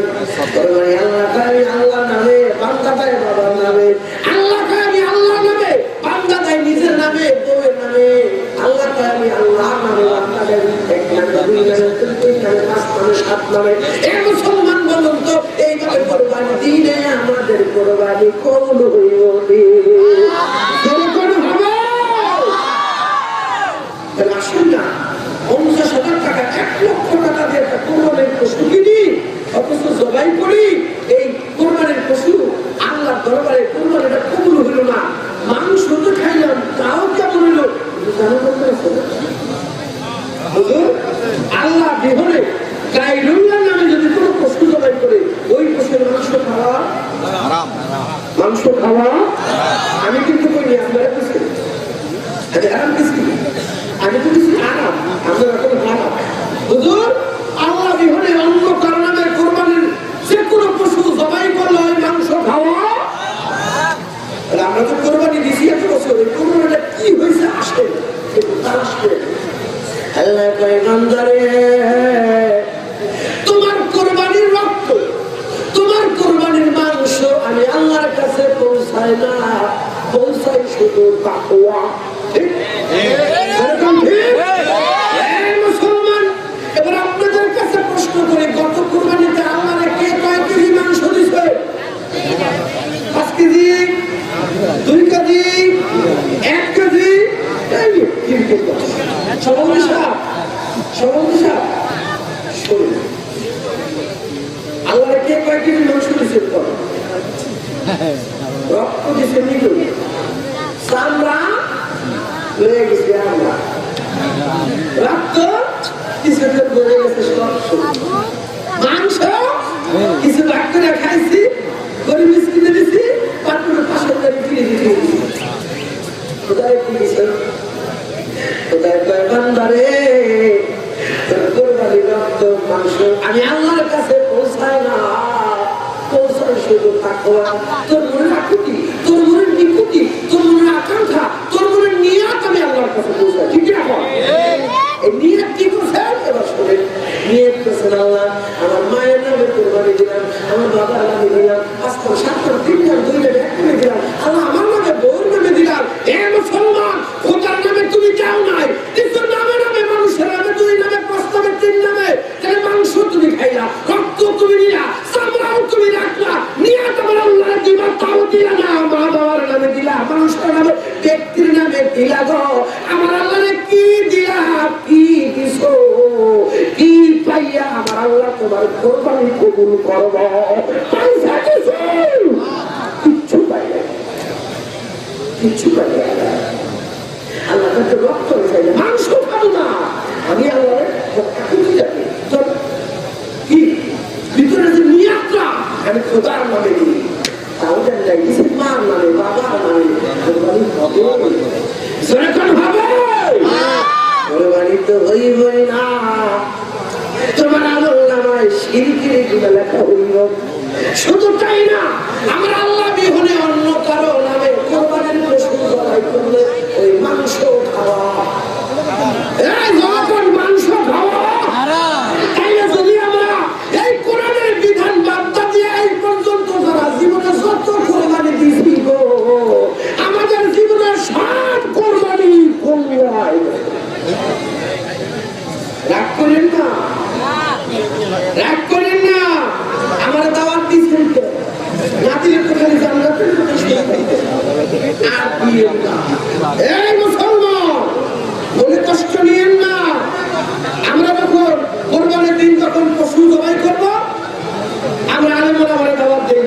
কোরবানি আল্লাহ তাই আল্লাহর নামে, বান্দা তাই বাবার নামে, আল্লাহ তাই আমি আল্লাহর নামে, বান্দা তাই নিজের নামে, বউয়ের নামে, আল্লাহ তাই আমি আল্লাহর নামে, বান্দা তাই এক নামে, দুই নামে, তিন নামে, পাঁচ নামে, সাত নামে। এই মুসলমান বলুন তো, এইভাবে কোরবানি দিলে আমাদের কোরবানি কবুল হইব? আসুন না, 50,000 টাকা, 1 লক্ষ টাকা দিয়ে একটা কোরবানির পশু কিনি, অথচ জবাই করি। এই কোরবানির পশু আল্লাহর দরবারে কোরবানিটা কবুল হইল না। মাংস তো খাইলাম, তাও কেমন হইল? আল্লাহ বিহনে গায়রুল্লাহর নামে যদি কোনো পশু জবাই করে, ওই পশুর মাংস খাওয়া হারাম। মাংস খাওয়া আমি কিন্তু করি, আপনারা কিছু হারাম কিছু, আমি তো কিছু আরাম, আমরা এখন হারাম। হুজুর আল্লাহ বিহনে অন্য কারো নামে কোরবানির যে কোনো পশু জবাই করলে ওই মাংস খাওয়া। আমরা তো কোরবানি দিছি এত বছর, কোরবানিটা কি হয়েছে আসে আসবে। আল্লাহ কয় বান্দারে, তোমার কোরবানির রক্ত, তোমার কোরবানির মাংস আমি আল্লাহর কাছে পৌঁছাই না, পৌঁছাই শুধু তাকওয়া। ঠিক? মুসলমান, এবার আপনাদের কাছে প্রশ্ন করি, গত কোরবানিতে আল্লাহরে কে কয় কেজি মাংস দিছে? 5 কেজি, 2 কেজি, 1 কেজি, আল্লাহরে কে কয় কেজি মাংস দিছে? রক্ত দিছে, কিছু বলে গেছে সব মাংস কিছু ভাগ করে খাইছি, গরিব মিসকিনে দিছি, তারপরে পাশের বাড়ি ফিরে দিতে কোথায় ফিরেছে? কোথায় কয় বান্দারে তোর কোরবানি রক্ত মাংস আমি আল্লাহর কাছে পৌঁছায় না, পৌঁছায় শুধু তাকওয়া। তোর মনের আকুতি, তোর মনের নিকুতি, তোর মনের আকাঙ্ক্ষা, তোর মনের নিয়াত আমি আল্লাহর কাছে পৌঁছাই। ঠিক না? এই নিয়াত কি করছেন? এবার শোনেন, নিয়াত করছেন আল্লাহ আমার মায়ের নামে কোরবানি দিলাম, আমার বাবার নামে দিলাম, 5টা 7টা 3টা 2টা 1 করে দিলাম, আল্লাহ আমার নামে বউর নামে দিলাম। এ মুসলমান, খোদার নামে তুমি যাও নাই, কিছুর নামে নামে মানুষের নামে 2 নামে 5 নামে 3 নামে, তাহলে মাংস তুমি খাইলা, রক্ত তুমি নিলা, চামড়াও তুমি রাখলা, নিয়াত আমার আল্লাহ দিবা, তাও দিলা না, মা বাবার নামে দিলা, মানুষের নামে ব্যক্তির নামে দিলা গো, আমার আল্লাহরে কি দিলা, কি দিছো, কি পাইয়া আমার আল্লাহ তোমার কোরবানি কবুল করব? পয়সা কিছু কিচ্ছু পাই না, কিচ্ছু পাই না। আল্লাহ কাছে রক্ত চাই না, মাংস খাবো না, আমি আল্লাহরে খুঁজে যাবি কি ভিতরে যে নিয়াতটা আমি খোদার নামে দিই, তাও জানি না কিসের মার নামে, বাবার নামে কোরবানি হবে, যেরকম হবে কোরবানি তো হইবই না। তোমার আমল নামায় শিরকের গুনাহ লেখা হইব। শুধু তাই না, আমরা আল্লাহ বিহনে অন্য কারো নামে কোরবানির পশু জবাই করলে ওই মাংস খাওয়া, এই যখন মাংস খাওয়া তাইলে যদি আমরা এই কোরআনের বিধান বার্তা দিয়ে এই পর্যন্ত যারা জীবনে যত কোরবানি দিয়েছি গো, আমাদের জীবনের সব কোরবানি কমিয়ায়। রাগ করেন না, রাগ করেন না, আমার দাওয়াত দিচ্ছেন তো না দিলে তো খালি জান্নাতের আর দিয়েন না। এই মুসলমান, বলে কষ্ট নিয়েন না। আমরা যখন কোরবানির দিন যখন পশু জবাই করবো, আমরা আলেমরা আমরা দাওয়াত দেই,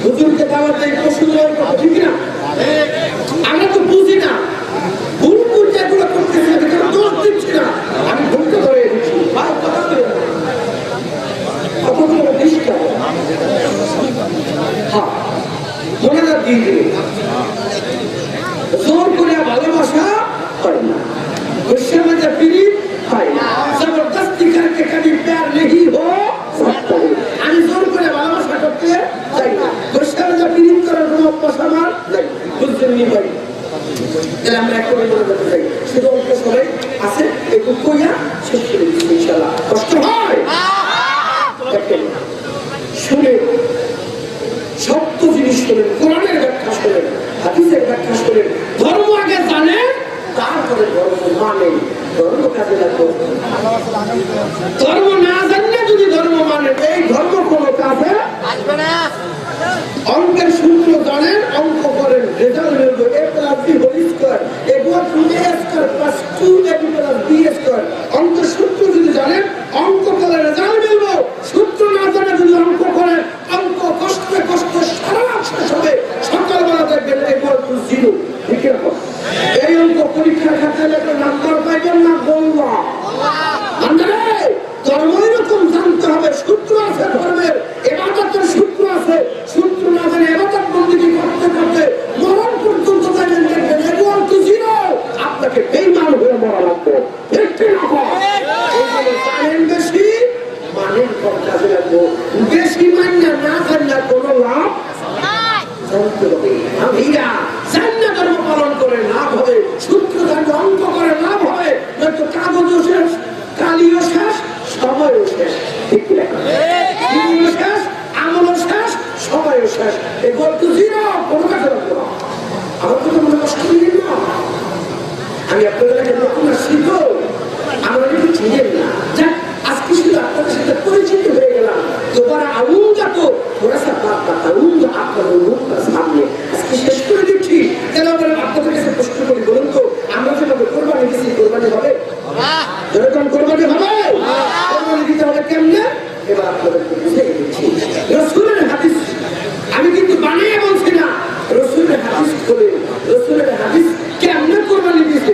হুজুরকে দাওয়াত দেই, পশু জবাই করবো, ঠিক না? আমরা তো বুঝি না, ভুল ভুল যেগুলো করতেছি দোষ দিচ্ছি না, আমি ভুলকে ধরে দিচ্ছি। মনে দিয়ে জোর করে ভালোবাসা হয় না, गुस्से में जब फिरी जबरदस्ती करके कभी प्यार नहीं हो सकता है। আমি জোর করে ভালোবাসা করতে চাই না, গুस्से में जब फिरी করার কোনো অভ্যাস আমার নাই, বুঝছেন নি ভাই? তাহলে আমরা এক করে বলে দিতে চাই, শুধু অল্প সবাই আছে একটু কইয়া শেষ করে দিচ্ছি ইনশাআল্লাহ। কষ্ট হয় শুনে সত্য জিনিস শোনেন, কোরআনের ব্যাখ্যা শোনেন, হাদিসের ব্যাখ্যা শোনেন, ধর্ম আগে জানেন, তারপরে ধর্ম মানেন, ধর্ম কাজে লাগবে। ধর্ম না জানলে যদি ধর্ম মানেন, এই ধর্ম কোনো কাজে আসবে না। অঙ্কের সূত্র জানেন, অঙ্ক করেন, রেজাল্ট বেরোবে a + b whole square = a square + 2ab + b square. অঙ্কের সূত্র যদি জানেন, অঙ্ক করে রেজাল্ট বেরোবে। সূত্র না জানে যদি অঙ্ক করেন, অঙ্ক কষ্টে কষ্টে সারা রাত শেষ হবে, সকালবেলা দেখবেন a = 0। ঠিক আছে? এই অঙ্ক পরীক্ষার খাতায় লেখা নাম্বার পাইবেন না, বলবা আন্দারে ধর্ম এরকম জানতে হবে। সূত্র আছে ধর্মের, ইবাদতের সূত্র আছে, সূত্র না জানে ইবাদত বন্দেগী করতে করতে মরণ পর্যন্ত যাবেন, দেখবেন a = 0, আপনাকে বেঈমান হয়ে মরা লাগবে। ঠিক না? জানেন বেশি, মানেন কম, কাজে লাগবে বেশি। মান্য না জানলে কোনো লাভ জানতে হবে। আমিরা জান্নাত ধর্ম পালন করে লাভ হবে, সূত্র জানলে অঙ্ক করে লাভ হবে, নয়তো কাগজও শেষ, কালিও শেষ, সময়ও শেষ। ঠিক না? দিনও শেষ, আমলও শেষ, সময়ও শেষ। a = 0, কোনো কাজে লাগবে না। আমার তো মনে কষ্ট নিলেন না, আমি আপনাদের কাছে নতুন আসছি তো, আমরা কিন্তু চিনেন না। যাক, আজকে শুধু আপনাদের সাথে পরিচিত হয়ে গেলাম। दोबारा आऊंगा तो थोड़ा सा बात बताऊंगा आप लोगों के सामने। আজকে শেষ করে দিচ্ছি। তাহলে আমরা আপনাদের কাছে প্রশ্ন করি, বলুন তো, আমরা যেভাবে কোরবানি দিচ্ছি, কোরবানি হবে? যেরকম কোরবানি হবে, কোরবানি দিতে হবে কেমনে? এবার আপনাদেরকে বুঝিয়ে দিচ্ছি। রাসূলের হাদিস, আমি কিন্তু বানিয়ে বলছি না, রাসূলের হাদিস বলে, রাসূলের হাদিস কেমনে কোরবানি দিয়েছে।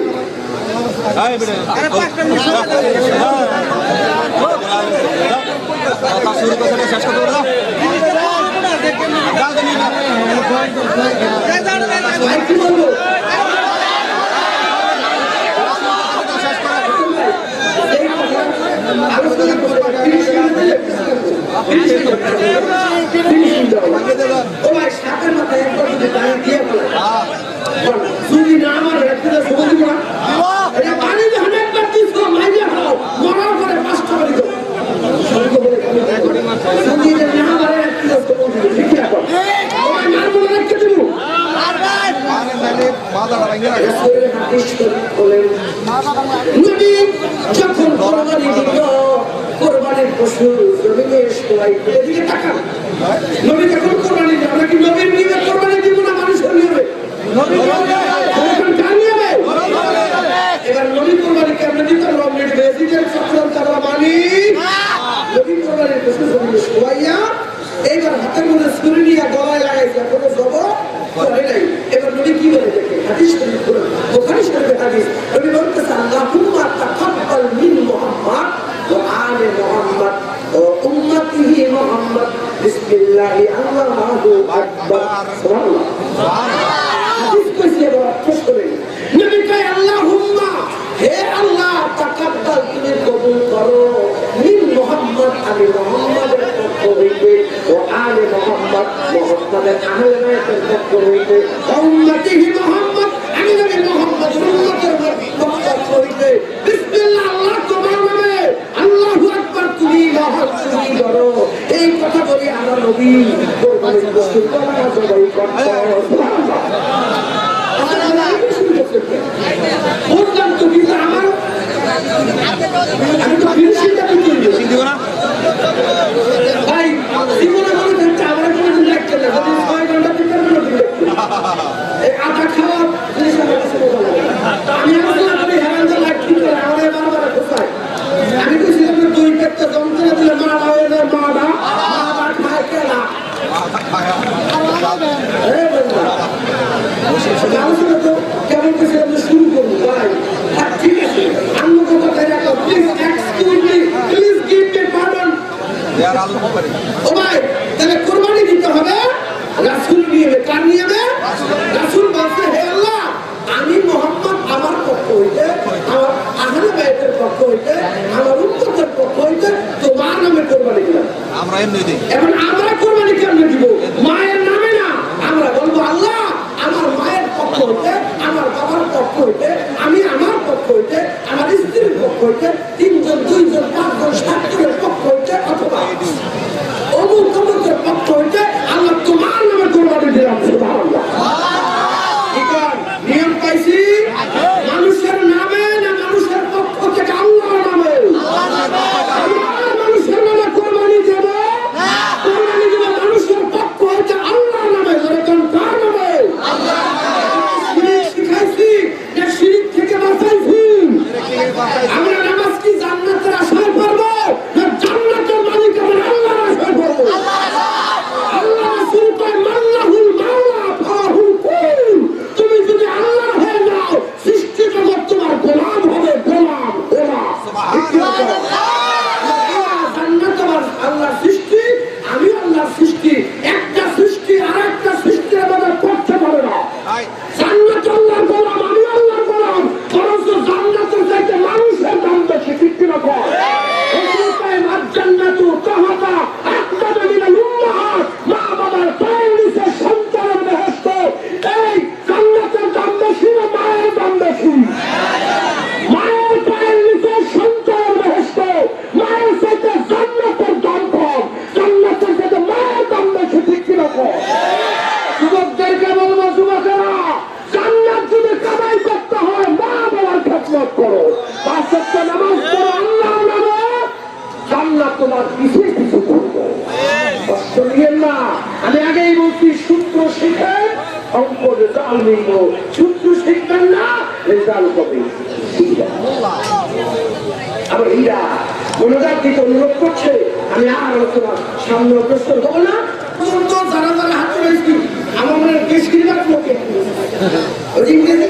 যদি না আমার পানি যখন একবার দিচ্ছ মাইজে খাও মরার পরে 5 টাকা দিত যখন কোরবানির পশু জমিনে এদিকে তাকান নবী যখন কোরবানি দেয় আমরা কি নবীর নিয়ে কোরবানি দিব না মানুষের নিয়ে এবার নবী কোরবানি কেমন দিতে প্রেসিডেন্ট সচল তারা মানি নবী কোরবানির পশু জমিনে শোয়াইয়া এইবার হাতের মধ্যে ছুরি নিয়ে গলায় লাগাইছে কোনো জব করে নাই এবার নবী কি বলে দেখে হাদিস শরীফ বুখারী শরীফের হাদিস নবী বলতেছে আল্লাহুম্মা তাকাব্বাল মিন মুহাম্মদ ওয়া আলি মুহাম্মদ ওয়া উম্মতিহি মুহাম্মদ বিসমিল্লাহি আল্লাহু আকবার সুবহানাল্লাহ হাদিস কইছে বড় কষ্ট নেই নবী কয় আল্লাহুম্মা হে আল্লাহ তাকাব্বাল তুমি কবুল করো মিন মুহাম্মদ আলি মুহাম্মদের পক্ষ হইতে ও আলে মুহাম্মদ মুহাম্মদের আহলে বাইতের পক্ষ হইতে উম্মতিহি মুহাম্মদ আমি নবী মুহাম্মদের উম্মতের পক্ষ হইতে বিসমিল্লাহ আল্লাহ তোমার নামে আল্লাহু আকবার তুমি মহান তুমি বড় এই কথা বলি আমরা নবী কোরবানির পশু করা জবাই করতে সুবহানাল্লাহ বললাম তো কিন্তু আমার আমি তো ফিনিশিংটা কি দিব না ভাই জীবনে মনে থাকতে আমার কোনো লাগছে না যদি 6 ঘন্টা 3 ঘন্টা দেখতে এই আটা খাওয়া জিনিস আমার কাছে ভালো লাগে আমি আসলে আমি হেরান যা লাগছি করে আমাদের বারবার কোথায় আমি তো ছিলাম দুই পেটটা যন্ত্রণা দিলে মারা হয়ে যায় মারা খায় কেনা এই বন্ধুরা আলোচনা তো কেমন করে আমরা শুরু করবো ভাই ঠিক আছে অন্য কথা তাই রাখো please excuse me please give me pardon ও ভাই তাহলে কুরবানি দিতে হবে রাসূল নিয়ে কার নিয়ে রাসূল বলছে হে আল্লাহ আমি মুহাম্মদ আমার পক্ষ হইতে আমার আহলে বাইতের পক্ষ হইতে আমার উম্মতের পক্ষ হইতে তোমার নামে কুরবানি দিলাম আমরা এমনি দিই এখন আমরা কুরবানি কেমনে দিব মায়ের নামে না আমরা বলবো আল্লাহ আমার মায়ের পক্ষ হইতে আমার বাবার পক্ষ হইতে আমি আমার পক্ষ হইতে আমার স্ত্রীর পক্ষ হইতে 3 জন 2 জন 5 জন 7 জনের পক্ষ হইতে অথবা অমুক অমুকের পক্ষ হইতে আল্লাহ তোমার নামে কুরবানি দিলাম সুবহানাল্লাহ নিয়ম পাইছি মানুষের নামে না মানুষের পক্ষ থেকে আল্লাহর নামে মানুষের নামে কুরবানি দেব কুরবানি দেব মানুষের পক্ষ হইতে আল্লাহর নামে যেরকম কার নামে শিখাইছি না শিরিক থেকে বাঁচাইছি আমরা নামাজ কি জান্নাতের আশায় পারবো না জান্নাতের মালিক আমরা আল্লাহর আশায় পারবো আল্লাহ রাসূল কয় মাল্লাহুল মাওলা ফাহুল কুল তুমি যদি আল্লাহর হয়ে যাও সৃষ্টি জগৎ তোমার গোলাম হবে গোলাম ওরা সুবহানাল্লাহ জান্নাত আল্লাহর সৃষ্টি আমি আল্লাহর সৃষ্টি একটা সৃষ্টি আরেকটা সৃষ্টির মধ্যে করতে পারে না জান্নাত আল্লাহর গোলাম আমি আল্লাহর গোলাম পরন্ত জান্নাতের চাইতে মানুষের দাম বেশি ঠিক কিনা কর জান্নাতু তাহাতা আকবাদু মিনাল উম্মাহাত মা বাবার পায়ের নিচে সন্তানের বেহেশত এই জান্নাতের দাম বেশি না মায়ের দাম বেশি মায়ের পায়ের নিচে সন্তানের বেহেশত মায়ের চাইতে জান্নাতের দাম কম জান্নাতের চাইতে মায়ের দাম বেশি ঠিক কিনা কর যুবকদেরকে বলবো যুবকেরা জান্নাত যদি কামাই করতে হয় মা বাবার খেদমত করো 5 ওয়াক্ত নামাজ পড়ো আল্লাহর নামে জান্নাত তোমার পিছিয়ে পিছু করবো কষ্ট নিয়েন না আমি আগেই বলছি সূত্র শিখে অঙ্ক রেজাল্ট নিব সূত্র শিখবেন না রেজাল্ট হবে আমার হীরা মনোজাত দিতে অনুরোধ করছে আমি আর আলোচনা সামনে অগ্রসর হবো না যারা যারা হাত রয়েছি আমার মনে দেশ কিনবার লোকে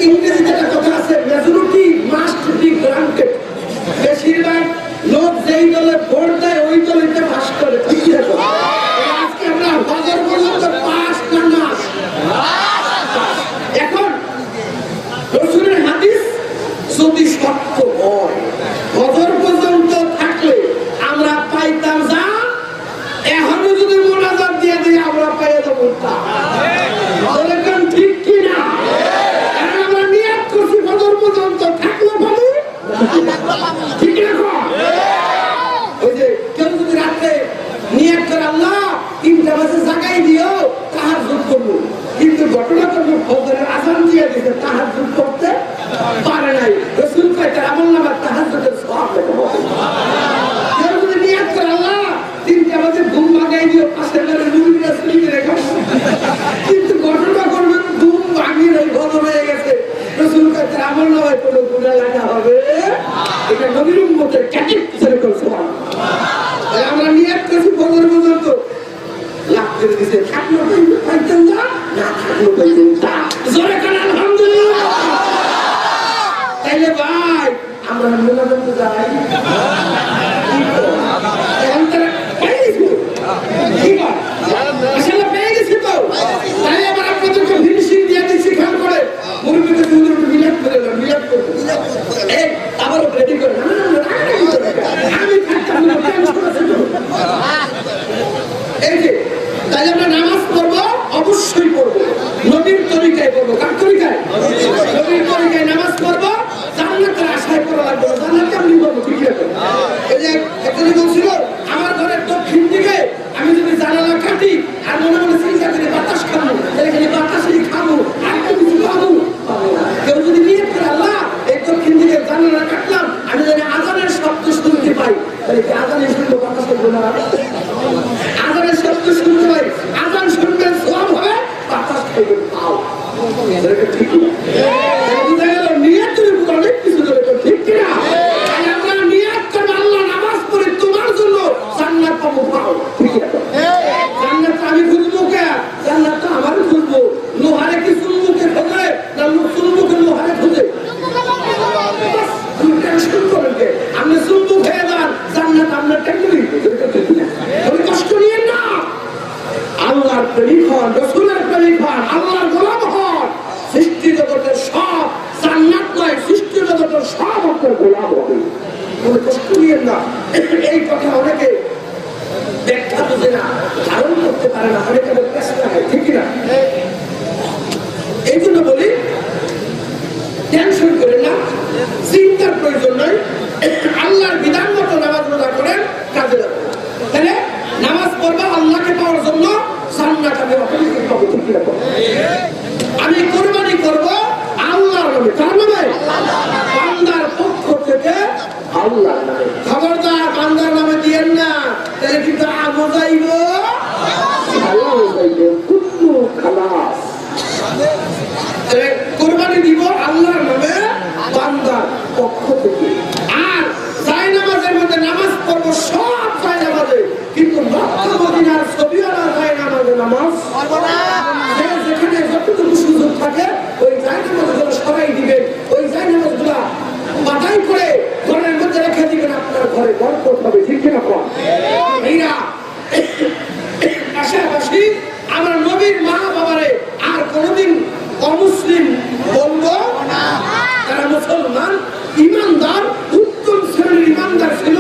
ইংরেজিতে একটা কথা আছে মেজরিটি মাস্ট বি গ্রান্টেড বেশিরভাগ লোক যেই দলে ভোট দেয় ওই দলিতে পাস করে তাহাজ্জুদ করতে পারে নাই। রাসূল কয় তার আমলনামায় তাহাজ্জুদের সওয়াব লেখা হবে। কেউ যদি নিয়ত করে আল্লাহ 3টা বাজে ঘুম ভাঙাই দিও, পাশের ঘরে মুরগিরা শুনিয়ে রেখো, কিন্তু ঘটনা করবে ঘুম ভাঙিয়ে নাই, বদল হয়ে গেছে। রাসূল কয় তার আমলনামায় কোনো গুনাহ লেখা হবে। এটা নবীর উম্মতের ক্যাটেগরি করে সুবহানাল্লাহ। আমরা নিয়ত করছি ফজর পর্যন্ত লাভ করে দিছে, থাকলো পাইতেন না, না থাকলো পাইতেন না, জোরে করে আলহামদুলিল্লাহ। তাইলে ভাই আমরা মোনাজাতে যাই, এখন তারা পেয়ে গেছি, ঠিক আছে আসলে পেয়ে গেছি তো, তাই আবার আপনাদেরকে ফিনিশিং দিয়ে দিচ্ছি। খেয়াল করে মুরব্বীকে সুন্দর একটু মিলাদ করে এলাম, মিলাদ করবো এই আবারও রেডি করে আমি থাকতাম না, এই যে তাই আমরা নামাজ পড়বো, অবশ্যই পড়বো নবীর তরিকায় পড়বো। কার তরিকায়? নবীর তরিকায় নামাজ পড়বো, জান্নাতের আশায় করা লাগবে না, জান্নাতে আমি পড়বো। ঠিক আছে? এই যে একজনই বলছিল আমার ঘরের দক্ষিণ দিকে আমি যদি জানালা কাটি আর মনে মনে চিন্তা করে বাতাস খাবো, তাহলে খালি বাতাসই খাবো, আর কিছু খাবো। কেউ যদি নিয়ত করে আল্লাহ এই দক্ষিণ দিকে জানালা কাটলাম, আমি যদি আজানের শব্দ শুনতে পাই, তাহলে কি আজানের শুনবো, বাতাস করবো না? আজানের শব্দ শুনতে পাই, আজান শুনবেন সওয়াব হবে, বাতাস খাইবেন পাও। ঠিক না? বুঝা গেল নিয়তের উপর অনেক কিছু ধরে, ঠিক কিনা? আমরা নিয়ত করবো আল্লাহ নামাজ পড়ে তোমার জন্য জান্নাত পাবো, পাও। ঠিক আছে? জান্নাত আমি খুঁজবো কে? জান্নাত তো আমারও খুঁজবো। লোহারে কি চুম্বুকে খোঁজে না চুম্বুকে লোহারে খোঁজে? আপনি টেনশন করেন কে? আপনি চুম্বুক হয়ে যান, জান্নাত আপনার টেকনিক। কষ্ট নিয়েন না, আল্লাহর প্রেমিক হন, রাসূলের প্রেমিক হন, আল্লাহর গোলাম হন। সৃষ্টি জগতের সব জান্নাত নয়, সৃষ্টি জগতের সব আপনার গোলাম হবে। কোনো কষ্ট নিয়েন না। এই কথা অনেকে ব্যাখ্যা বুঝে না, ধারণ করতে পারে না, অনেকে চেষ্টা হয়, ঠিক না? এই জন্য বলি টেনশন করেন না, চিন্তার প্রয়োজন নয়। আল্লাহর বিধান মতো নামাজ রোজা করেন, কাজে লাগবে। তাহলে নামাজ পড়বা আল্লাহকে পাওয়ার জন্য, জান্নাত আমি অটোমেটিক পাবো। ঠিক না? আমি কুরবানি করব আল্লাহর নামে। কার নামে? বান্দার পক্ষ থেকে আল্লাহর নামে। খবরদার বান্দার নামে দিয়েন না, তাহলে কিন্তু আবু যাইব, আল্লাহ যাইব, কুল্লু খালাস। কুরবানি দিব আল্লাহর নামে, বান্দার পক্ষ থেকে। আর যাই নামাজের মধ্যে নামাজ পড়বো সব যাই নামাজে, কিন্তু মক্কা মদিনার ছবিওয়ালা যাই নামাজে নামাজ পড়বো না। যেখানে যতটুকু সুযোগ থাকে ওই যাই নামাজগুলো সবাই দিবেন, ওই যাই নামাজগুলা বাধাই করে ঘরের মধ্যে রেখে দিবেন, আপনার ঘরে বরকত হবে। ঠিক কিনা? এইরা পাশাপাশি আমার নবীর মা বাবারে আর কোনদিন অমুসলিম বলবো না। তারা মুসলমান, ইমানদার, উত্তম শ্রেণীর ইমানদার ছিল,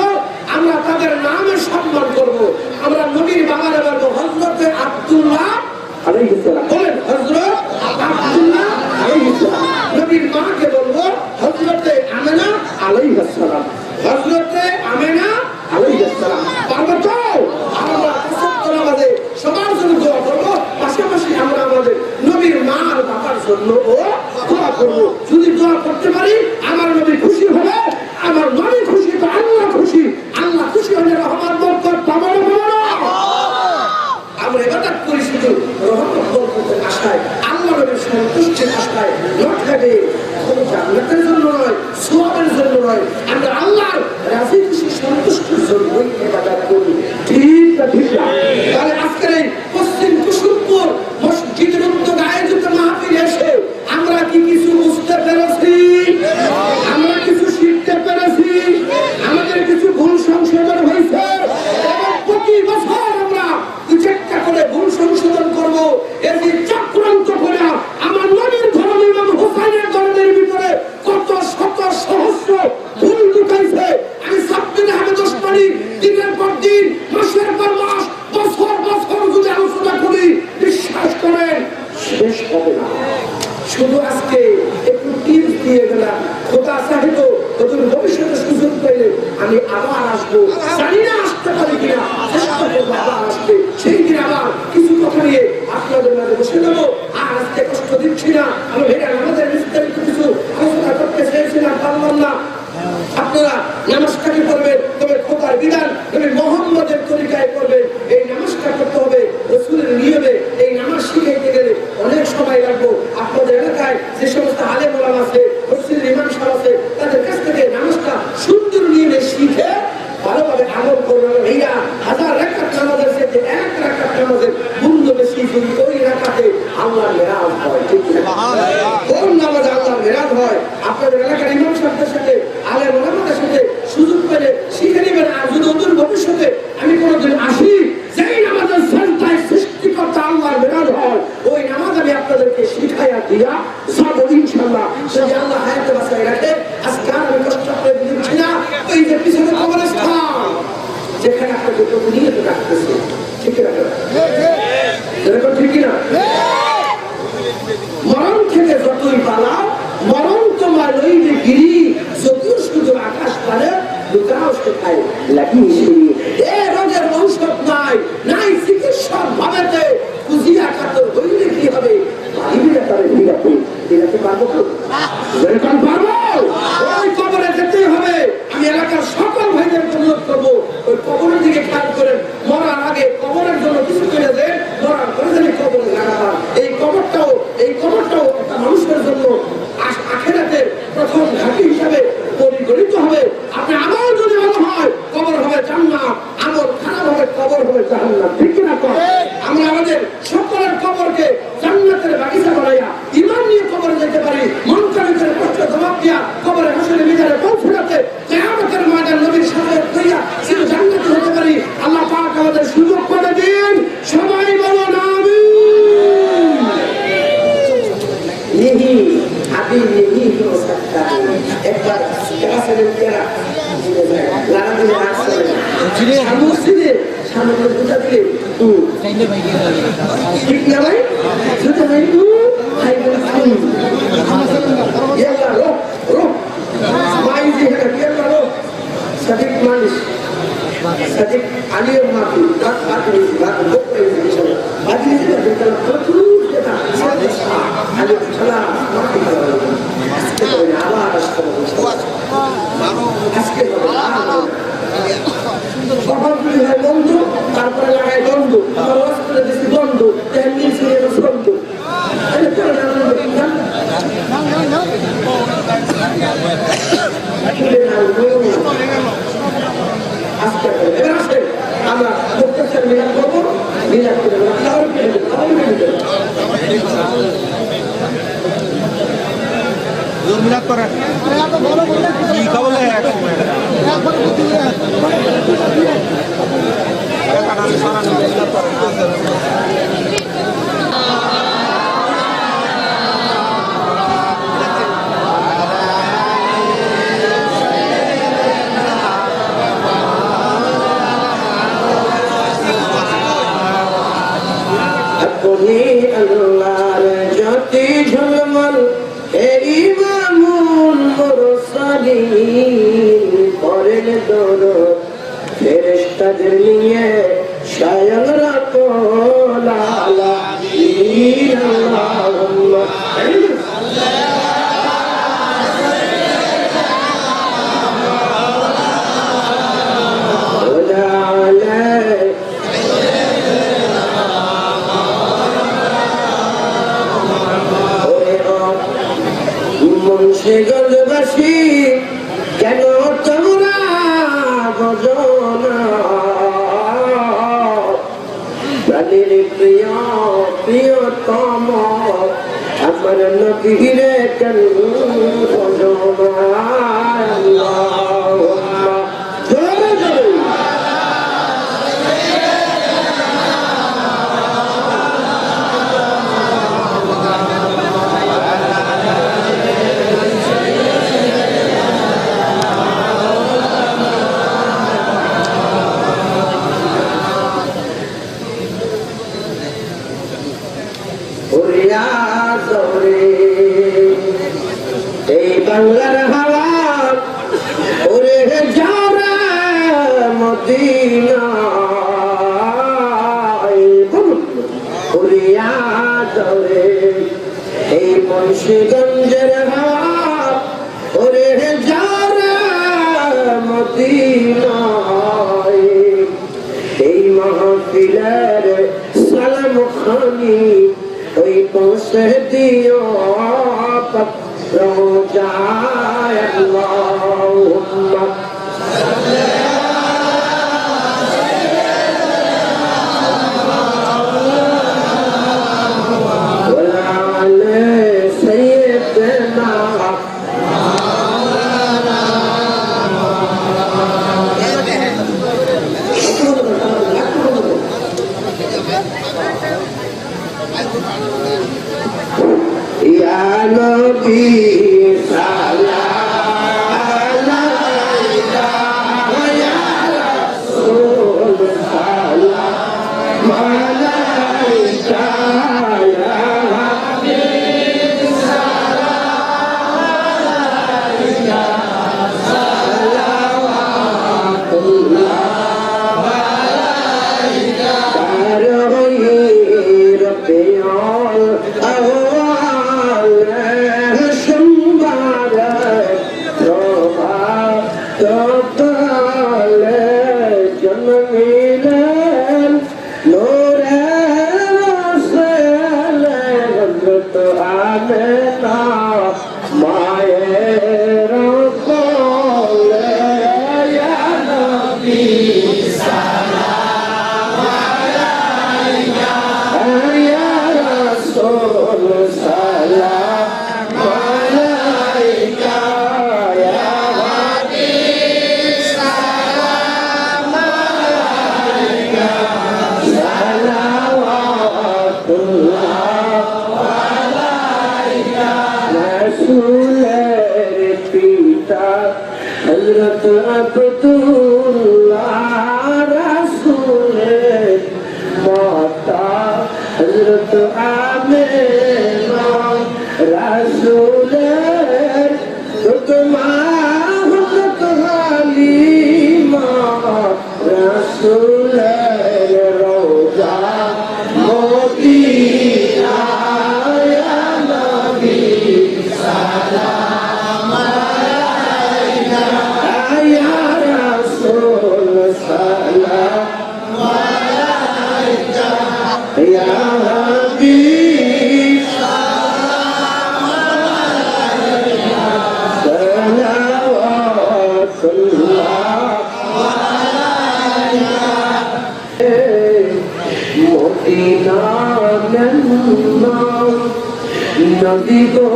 আমরা তাদের নামে সম্মান করব। আমরা নবীর বাবারে বলবো হযরতে আব্দুল্লাহ আলাইহিস সালাম, বলেন হযরত আব্দুল্লাহ আলাইহিস সালাম। নবীর মাকে বলবো হযরতে আমেনা আলাইহিস সালাম, হযরতে আমেনা আলাইহিস সালাম। পারবো তো? আমরা নামাজে সবার জন্য দোয়া করবো, পাশাপাশি আমরা আমাদের নবীর মা আর বাবার জন্য দোয়া করবো। যদি দোয়া করতে পারি আমার নবী খুশি হবে, আমার নবী খুশি তো আল্লাহ খুশি, আল্লাহ খুশি হলে রহমত বরকত পাবো না? আমরা ইবাদত করি শুধু রহমত বরকতের আশায়, আল্লাহ নবীর সন্তুষ্টির আশায়, লক্ষ্যে কোনো জান্নাতের জন্য নয়, সওয়াবের জন্য নয়। আমরা আল্লাহর রাজি খুশি সন্তুষ্টির জন্যই ইবাদত করি। ঠিক না? ঠিক না? তাহলে আজকের এই পশ্চিম কুসুমপুর মসজিদের উদ্যোগ আয়োজিত মাহফিল এসে আমরা কি কিছু বুঝতে পেরেছি? আমরা কিছু শিখতে পেরেছি? আমাদের কিছু ভুল সংশোধন হয়েছে? এবং প্রতি বছর আমরা চেষ্টা করে ভুল সংশোধন করবো। এর যে চক্রান্ত করে আমার নবীর ধর্ম ইমাম হুসাইনের ধর্মের ভিতরে কত শত সহস্র ভুল ঢুকাইছে, আমি সাবধানে হবে 10 মিনিট দিনের পর দিন, মাসের পর মাস, বছর বছর যদি আলোচনা করি, বিশ্বাস করেন শেষ হবে না। শুধু আজকে একটু টিপস দিয়ে গেলাম, খোদা চাহিত ওদের ভবিষ্যতে সুযোগ পেলে আমি আবার আসবো, জানি না আসতে পারি কিনা, চেষ্টা করবো আবার আসবে। সেই দিন আবার কিছু কথা নিয়ে আপনাদের মাঝে বসে দেবো। আর আজকে কষ্ট দিচ্ছি না, আমি ভেড়া আমাদের ওলামা আছে, মসজিদের ইমাম সাহেব আছে, তাদের কাছ থেকে নামাজটা সুন্দর নিয়ে শিখে ভালোভাবে আমল করবে। ভাইয়া, 1000 রাকাত নামাজের সাথে 1 রাকাত নামাজের মূল্য বেশি, ওই রাকাতে আল্লাহর মেরাজ হয়। ঠিক না? কোন নামাজে আল্লাহর মেরাজ হয়? আপনাদের এলাকার ইমাম সাহেবদের সাথে, আলেম ওলামাদের সাথে সুযোগ পেলে শিখে নেবেন। আর যদি ওদের ভবিষ্যতে আমি কোনোদিন আসি, যেই নামাজের সন্তায় সৃষ্টিকর্তা আল্লাহর মেরাজ হয়, ওই নামাজ আমি আপনাদেরকে শিখাইয়া দিয়া যাবো ইনশাআল্লাহ। যদি আল্লাহ হায়াতে বাঁচায় রাখে, আজকে আর আমি কষ্ট করে দিচ্ছি না। ওই যে পিছনে কবরস্থান, যেখানে আপনাকে প্রতিনিয়ত রাখতেছে, ঠিক না? এরকম ঠিক না? মরণ থেকে যতই পালাও, মরণ তোমার লইলে গিরি, যদিও শুধু আকাশ পারে লুকাও শেখায় লাগিয়ে। এ রোগের ঔষধ নাই, নাই চিকিৎসার ভাবেতে, খুঁজিয়া কাতর হইলে কি হবে? পারিবে তারে ভিড়াতে, ভিড়াতে পারবো তো? যেরকম পারবো, ওই কবরে যেতে হবে। আমি এলাকার সকল ভাইদের অনুরোধ করবো, ওই কবরের দিকে খেয়াল করেন। মরার আগে কবরের জন্য কিছু করে দেন, মরার পরে যেন কবরে লাগাবার। এই কবরটাও একটা মানুষের জন্য আখিরাতের প্রথম ঘাঁটি হিসাবে পরিগণিত হবে। আপনি আমল যদি ভালো হয়, কবর হবে জান্নাত, আমল খারাপ হবে, কবর হবে জাহান্নাম। ঠিক কিনা? আমরা আমাদের সকলের কবরকে জান্নাতের বাগিচা বানাইয়া ঈমান নিয়ে কবরে যেতে পারি। মুনকারের প্রশ্ন জবাব দিয়া কবরে হাসরে মিজানে পৌঁছাতে কিয়ামতের ময়দান নবীর শাফায়াত কইয়া শুধু জান্নাতে হতে পারি। আল্লাহ পাক আমাদের সুযোগ করে দিন। সবাই বলুন আমিন। নেহি আবি নেহি হো সকতা, একবার ক্লাসের কেরা লাগা দিলে আসলে সামনে সামনে দুটা দিলে ঠিক না ভাই? দুটা ভাই হাই বল ইয়াল্লাহ রোক রোক মাই যে এটা ইয়াল্লাহ রোক সাদিক মানিস সাদিক আলিয়ার মাফি বাত আলি বাত বকরে ইনশাআল্লাহ আদি যেটা দেখতে প্রচুর যেটা আলি সালাম মাফি আজকে তো আবার আসতে আজকে সভাগুলি হয় বন্ধ, তারপরে লাগায় বন্ধ, আবার ওয়াজ করে দিচ্ছি বন্ধ, তেমনি ছিল বন্ধ। আমরা প্রত্যেকটা মিলাদ করবো, মিলাদ করে মিলাদ করেন কি খবর আল্লাহর জ্যোতি ঝলমল ইমামুল মুরসালিন করেন দরুদ ফেরেশতাদের নিয়ে স্বয়ং রাব্বুল আলামিন। আল্লাহুম্মা মুন্সিগঞ্জবাসী কেন তোমরা বোঝো না, প্রাণীর প্রিয় প্রিয়তম আমার নবীরে কেন বোঝো না? আল্লাহুম্মা জোরে জোরে এই বাংলার হাওয়া ওরে যারা মদিনা উড়িয়া যারে, এই মুন্সিগঞ্জের হাওয়া ওরে যারা মদিনা, এই মাহফিলের সালাম খানি ওই পৌঁছে দিও রোজায় আল্লাহুম্মা Ya Nabi salam alaika ya Rasul salam alaika ya Habib salam alaika salawatullah alaika targhib rabbiyal हज़रत अब्दुल्लाह रसूल माता हज़रत आमिना रसूल तुमा हज़रत हलीमा रसूल रोजा मोतीया या नबी सलाम নদী গো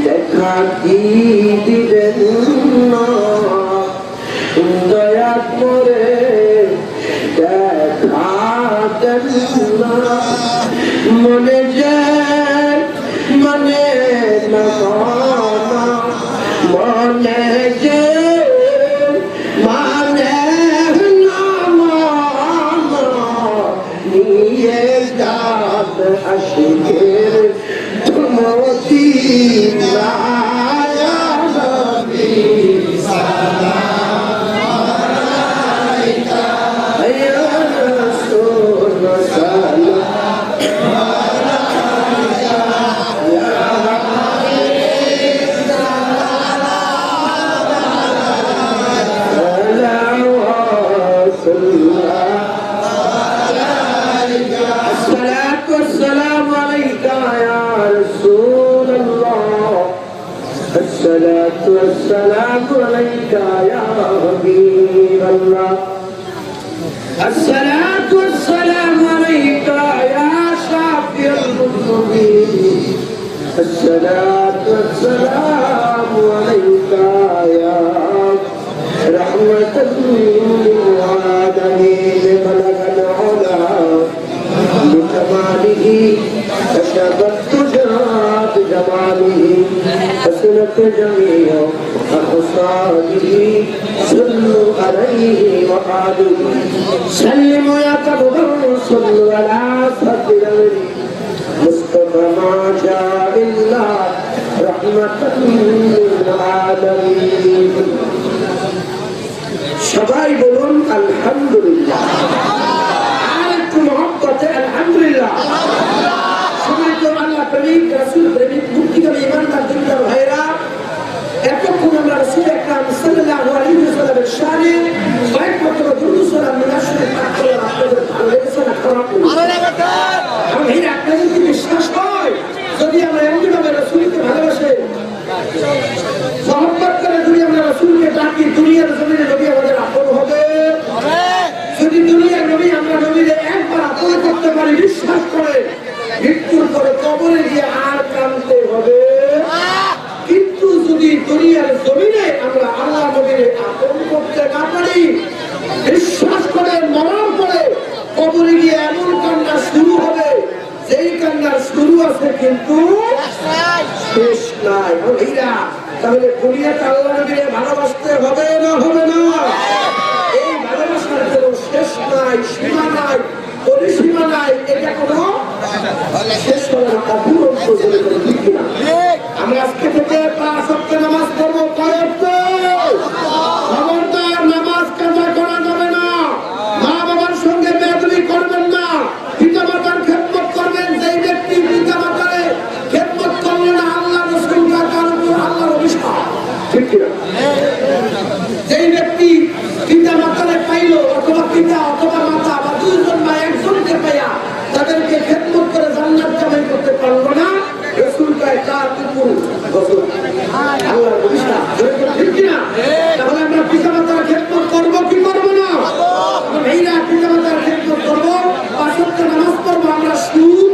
দেখা কি দিবেন না দয়া করে দেখা দেন না মনে যে মনে না মনে যে মানে না নিয়ে যান আশিকের তুমতি রায়া নবী সালাম আলাইকা ইয়া রাসূল সালাম আলাইকা ইয়া হাবিব সালাম আলাইকা الصلاة والسلام عليك يا رسول الله الصلاة والسلام عليك يا حبيب الله الصلاة والسلام عليك يا شافي المذنبين الصلاة والسلام عليك يا رحمة للعالمين بلغ العلا بكماله كشفت جاد جماله حسنت جميع أخصاله صلوا عليه وآله سلموا يا قبر صلوا على صدر مصطفى ما جاء إلا رحمة للعالمين সবাই বলুন আলহামদুলিল্লাহ আর একটু মহব্বতে আলহামদুলিল্লাহ সবাই তো আল্লাহ প্রেমিক রাসূল প্রেমিক মুক্তিকামী ইমানদার দিনদার ভাইরা এতক্ষণ আমরা রাসূল আকরাম সাল্লাল্লাহু আলাইহি ওয়াসাল্লামের শানে কয়েকমাত্র দুরূদ সালাম মিলাশে পাঠ করলাম আপনাদের ভালো লেগেছে না খারাপ লেগেছে? আমি আপনাদের কি বিশ্বাস হয় যদি আমরা এমনিভাবে রাসূলকে ভালোবাসি কম করতে না পারি, বিশ্বাস করে মরার পরে কবরে গিয়ে এমন কান্না শুরু হবে, যেই কান্নার শুরু আছে কিন্তু শেষ নাই। ভাইরা, তাহলে দুনিয়াতে আল্লাহ নবীকে ভালোবাসতে হবে না হবে না? এই ভালোবাসার কোনো শেষ নাই, সীমা নাই, পরিসীমা নাই, এটা কোনো শেষ হবে না, অপূরন্ত বলে কোনো ঠিক না। আমরা আজকে থেকে 5 ওয়াক্ত নামাজ পড়বো, কয় ওয়াক্ত? খবরদার নামাজ কাজা করা যাবে না, মা বাবার সঙ্গে বেয়াদবি করবেন না, পিতা মাতার খেদমত করবেন। যেই ব্যক্তি পিতা মাতারে খেদমত করবে না, আল্লাহ রাসূল তার উপর আল্লাহর অভিশাপ, ঠিক কিনা? যেই ব্যক্তি পিতা মাতারে পাইলো, অথবা পিতা অথবা মাতা বা দুইজন বা একজনকে পাইয়া তাদেরকে খেদমত করে জান্নাত কামাই করতে পারলো না, রাসূল কয় তার উপর গজব, আল্লাহর অভিশাপ, ঠিক কিনা? তাহলে আমরা পিতা মাতার খেদমত করবো কি করবো না? এইরা পিতা মাতার খেদমত করবো, 5 ওয়াক্ত নামাজ পড়বো, আমরা সুদ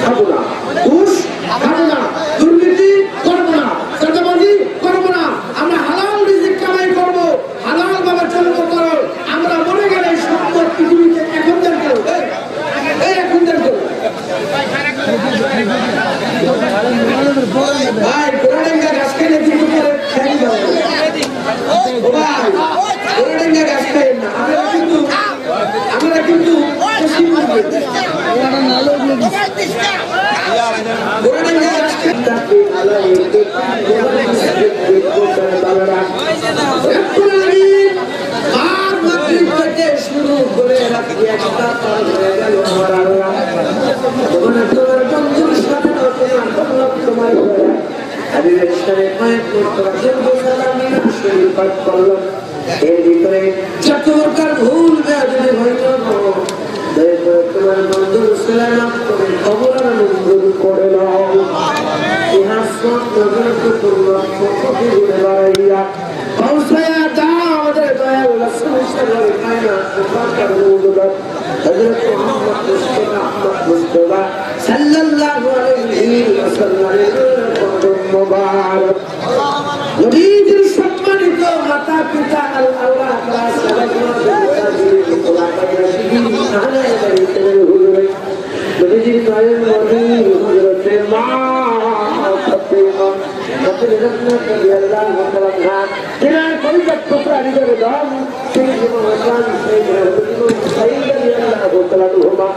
খাবো না, ঘুষ খাবো না, দুর্নীতি করবো না, চাঁদাবাজি করবো না, আমরা হালাল রিজিক কামাই করবো, হালাল ভাবে চলবো। করো আমরা মরে গেলে সম্পদ পৃথিবীতে এখন দেন কেউ, এই এখন দেন কেউ ভাই গোড়াডাঙ্গা গাছ খেলে কিন্তু করে খাই ভাই, গোড়াডাঙ্গা গাছ খাই না, আমরা কিন্তু গোড়াডাঙ্গা গাছ শুরু করে রাখি একটা পার হয়ে গেল আমার আল্লাহ, তোমার বন্ধুর সাথে তোমার এর ভিতরে চতুর্কার ভুল বেয়াদবি হইল, তোমার বন্ধুর সালাম করে খবর মঞ্জুর করে নাও। ইহার সব নজর তোমার চোখে ঘুরে বাড়াইয়া পৌঁছায়া দাও আমাদের দয়াল রাসূল হযরত মুহাম্মদ মুস্তাফা সাল্লাল্লাহু আলাইহি ওয়াসাল্লাম মুবারক। নবীজির সম্মানিত মাতা পিতা আল্লাহ তাআলা নবীজির মায়ের মধ্যে হযরতে মা ফাতেমা রাদিয়াল্লাহু তাআলা তিনার পরিত্যক্ত প্রাণীদের দাম সেই জীবন রাদিয়াল্লাহু তাআলা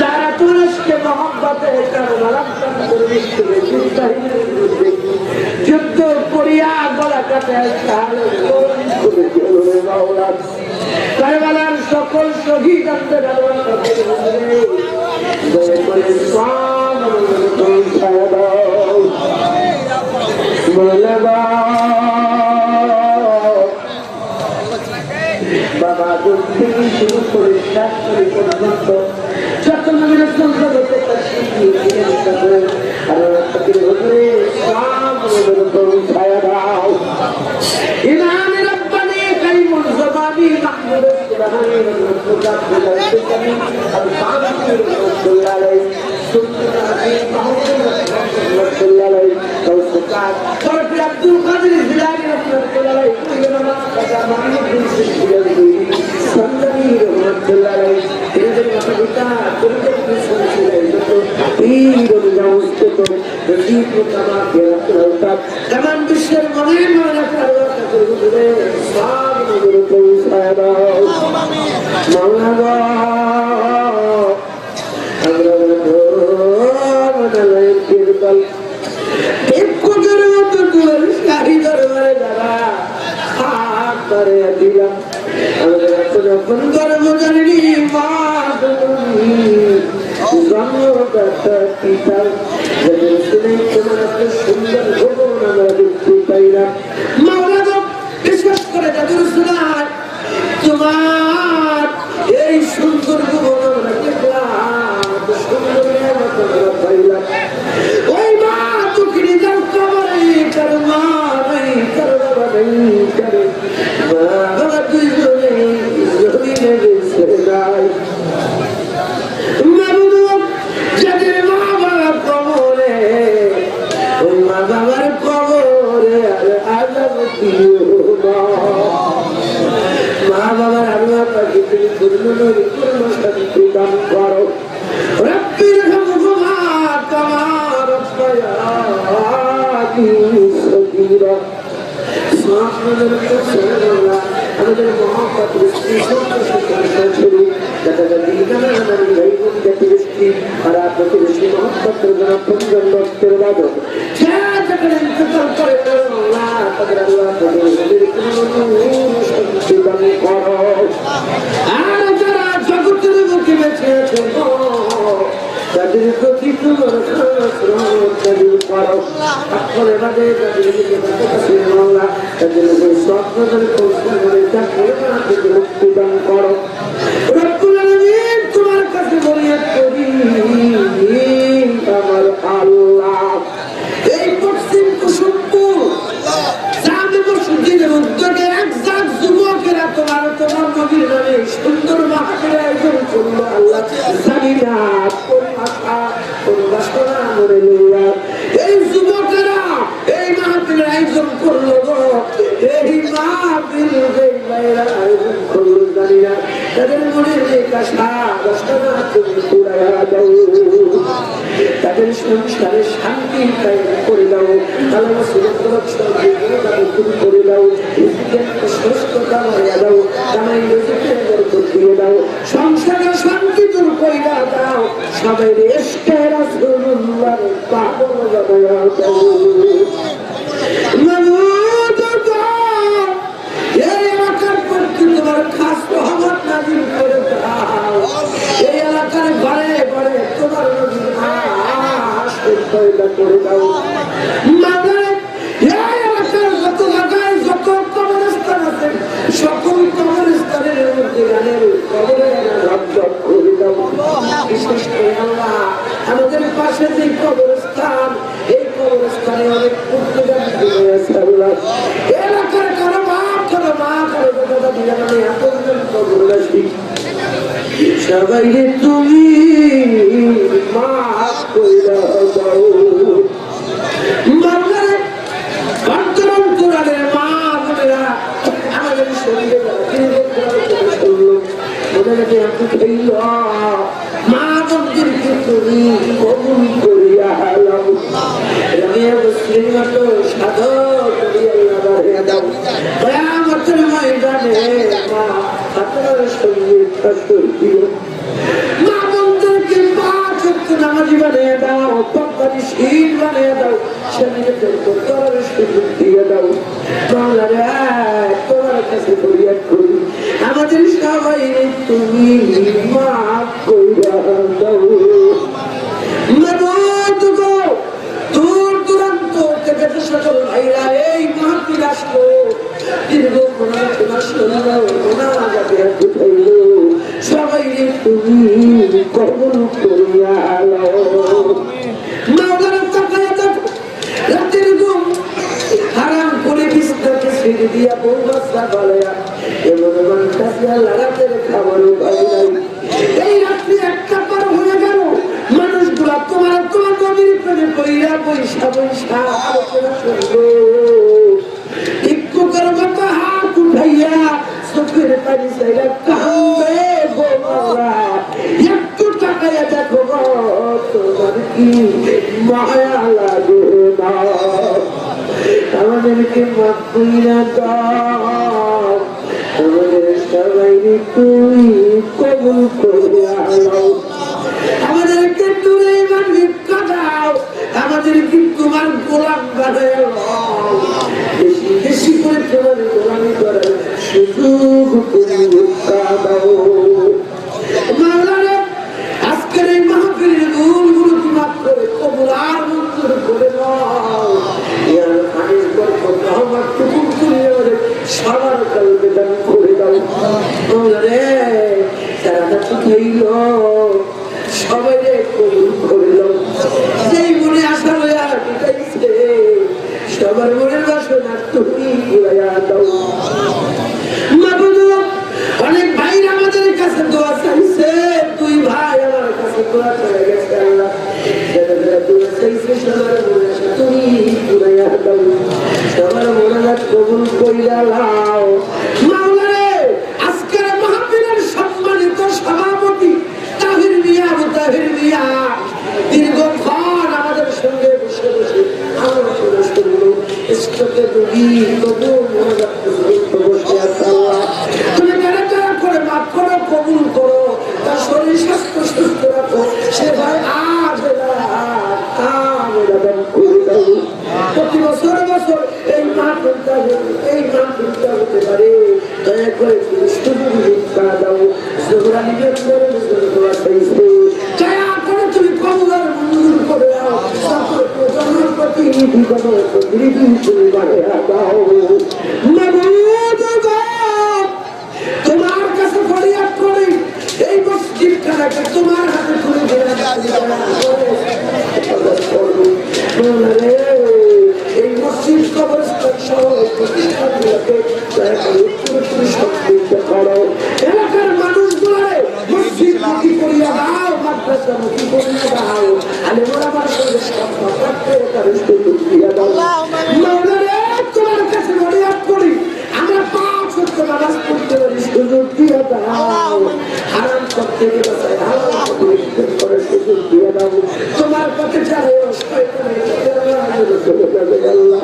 যারা তুরস্কে মহব্বতে যুদ্ধ করিয়া গলা কাটে কারবালার সকল শহীদদের বাবা দুধ থেকে শুরু করে শেষ করে পর্যন্ত যত নবীর সংখ্যা হতে ছায়া দাও ইমাম রব্বানি কারিমুল জবানি মাহমুদ সুবহানি আব্দুল কাদের জিলানী রাহমাতুল্লাহ তামাম বিশ্বের মনে মনে দিলাম যখন গর্ব জানি মা পিতা সুন্দর ভবন আমরা দেখতে পাই না। বিশেষ করে যাদের শোনায় তোমার এই সুন্দর ভবন আমরা দেখলাম, সুন্দর পাইলাম। ওই মা তোকে যাও কামারে কার মা নাই কার বাবা নেই কার মা বাবা দুইজনে জমিনে গেছে নাই। যাদের মা বাবা কবরে, ওই মা বাবার কবরে আর আজাব দিও না। পূর্ণ পূর্ণ শান্তি দান করো রব্বির হামহুমা কামা রাব্বায়ানি সগীরা আমাদের মহাপত আর যারা জগতের মুখে বেঁচে আছে তাদের প্রতি তোমার করে তাদের মুক্তিদান করো তোমার কাছে বলিয়া করি আমার আল্লাহ এই পশ্চিম কুসুমপুর উদ্যোগে একজন যুবকেরা তোমার নবীর নামে সুন্দর মাহফিল আয়োজন করলো আল্লাহ জানি না কোন ভাষা কোন বাসনা মনে লইয়া এই যুবকেরা এই মাহফিল আয়োজন করলো গো এই মাহফিল আয়োজন করলো জানি না তাদের মনে কাশা বাসনা তুমি পুরাইয়া দাও তাদের সংসারে শান্তি করে দাও আল্লাহ করে দাও সুস্থতা মারিয়া দাও তাই দিয়ে দাও সংসারে শান্তি দূর করে দাও সবাই এসকে রাসূলুল্লাহর পাগল বানায়া দাও এই এলাকার প্রতি তোমার খাস রহমত নাযিল করে দাও এই এলাকার ঘরে ঘরে তোমার নবীর আশীর্বাদ পয়দা করে দাও মাদারে এই এলাকার যত জায়গায় যত কবরস্থান আছে সকল কবরস্থানের মধ্যে গানের কবরে রাজ্য করে দাও বিশেষ করে আল্লাহ আমাদের পাশে যে কবরস্থান এই কবরস্থানে অনেক পুত্রগান আছে আল্লাহ এলাকার কারো মা কারো দাদা দিয়ে আমি আপনজন কবরবাসী সবাই তুমি মাফ কইরা দাও বাংলার বর্তমান কোরআনের মা বোনেরা আমাদের শরীরে মা বোনদেরকে তুমি কবুল করিয়া হালাও মুসলিম সাধক করিয়া দাও কিয়ামতের ময়দানে মা আপনার শরীরে শাসন দিও মা বোনদেরকে পাঁচ ওয়াক্ত নামাজি বানিয়ে দাও পর্দানি শীল বানিয়ে দাও শরীরের তোর সুযোগ দিয়ে দাও তোমার কাছে ফরিয়াদ করি আমাদের সবাই তুমি মাফ কইরা দাও মাবুদ গো দূর দূরান্ত থেকে যে সকল ভাইরা এই মাহফিল আসলো দীর্ঘ তোমার শরীরে মোনাজাতে উঠাইল সবাই তুমি কবুল করিয়া আলো মাওলানা তাকায়া দেখো রাতের ঘুম হারাম করে বিছানাকে ছেড়ে দিয়া বউ বাচ্চা বলেয়া এমন ঘন্টা লাগাতে খাবারও পাই নাই এই রাত্রি একটা পার হয়ে গেল মানুষগুলা তোমার নদীর প্রেমে কইরা বৈশা আলোচনা শুনলো একটু করে মতো হাত উঠাইয়া চোখের পানি চাইলা কান্দে গো মাওলা একটু তাকাইয়া দেখো গো তোমার কি মায়া লাগে না আমাদেরকে মাফ কইরা দাও আমাদের সবাই তুমি কবুল করিয়া নাও আমাদেরকে দূরে ভিক্ষা দাও আমাদেরকে তোমার গোলাম বানায় বেশি বেশি করে তোমার গোলামি করার সুযোগ তুমি ভিক্ষা দাও মাওলানা আজকের এই মাহফিলের ভুলগুলো তোমার করে কবুল আর মঞ্জুর করে নাও সবার কালকে দান করে দাও তারা খাইল সবাই কবুল করে দাও সেই মনে আশা লইয়া ঢুকাইছে সবার মনের বাসনা তুমি ঘুরাইয়া দাও অনেক ভাইরা আমাদের কাছে দোয়া চাইছে দুই ভাই আমার কাছে দোয়া চলে গেছে আল্লাহ দোয়া চাইছে সবার মনে আশা তুমি ঘুরাইয়া দাও সবার মনোনাথ কবুল কইরা লাও মাওলারে আজকের মাহফিলের সম্মান নাকি তবু বসে আছে আল্লাহ তুমি তারা করে মাফ করো কবুল করো তার শরীর স্বাস্থ্য সুস্থ রাখো সে ভাই প্রতি বছর বছর এই মা চিন্তা হতে পারে দয়া করে দাও দয়া করে তুমি কবুলের মঞ্জুর করে দাও প্রতিনিধি তুমি বাড়িয়ে দাও তোমার কাছে ফরিয়াদ করি এই মসজিদ খানাকে তোমার হাতে তুলে এই মসজিদ কবরস্থান সহ প্রতিষ্ঠানগুলোকে করো এলাকার মানুষগুলোরে মসজিদ মুখী করিয়া দাও মাদ্রাসা মুখী করিয়া দাও আলেমরা আমার সঙ্গে তোমার কাছে ফরিয়াদ করি আমরা 5 ওয়াক্ত নামাজ পড়তে পারি সুযোগ দিয়ে দাও হারাম করতে বাঁচাই হালাল করে সুযোগ দিয়ে দাও তোমার পথে যাবে আল্লাহ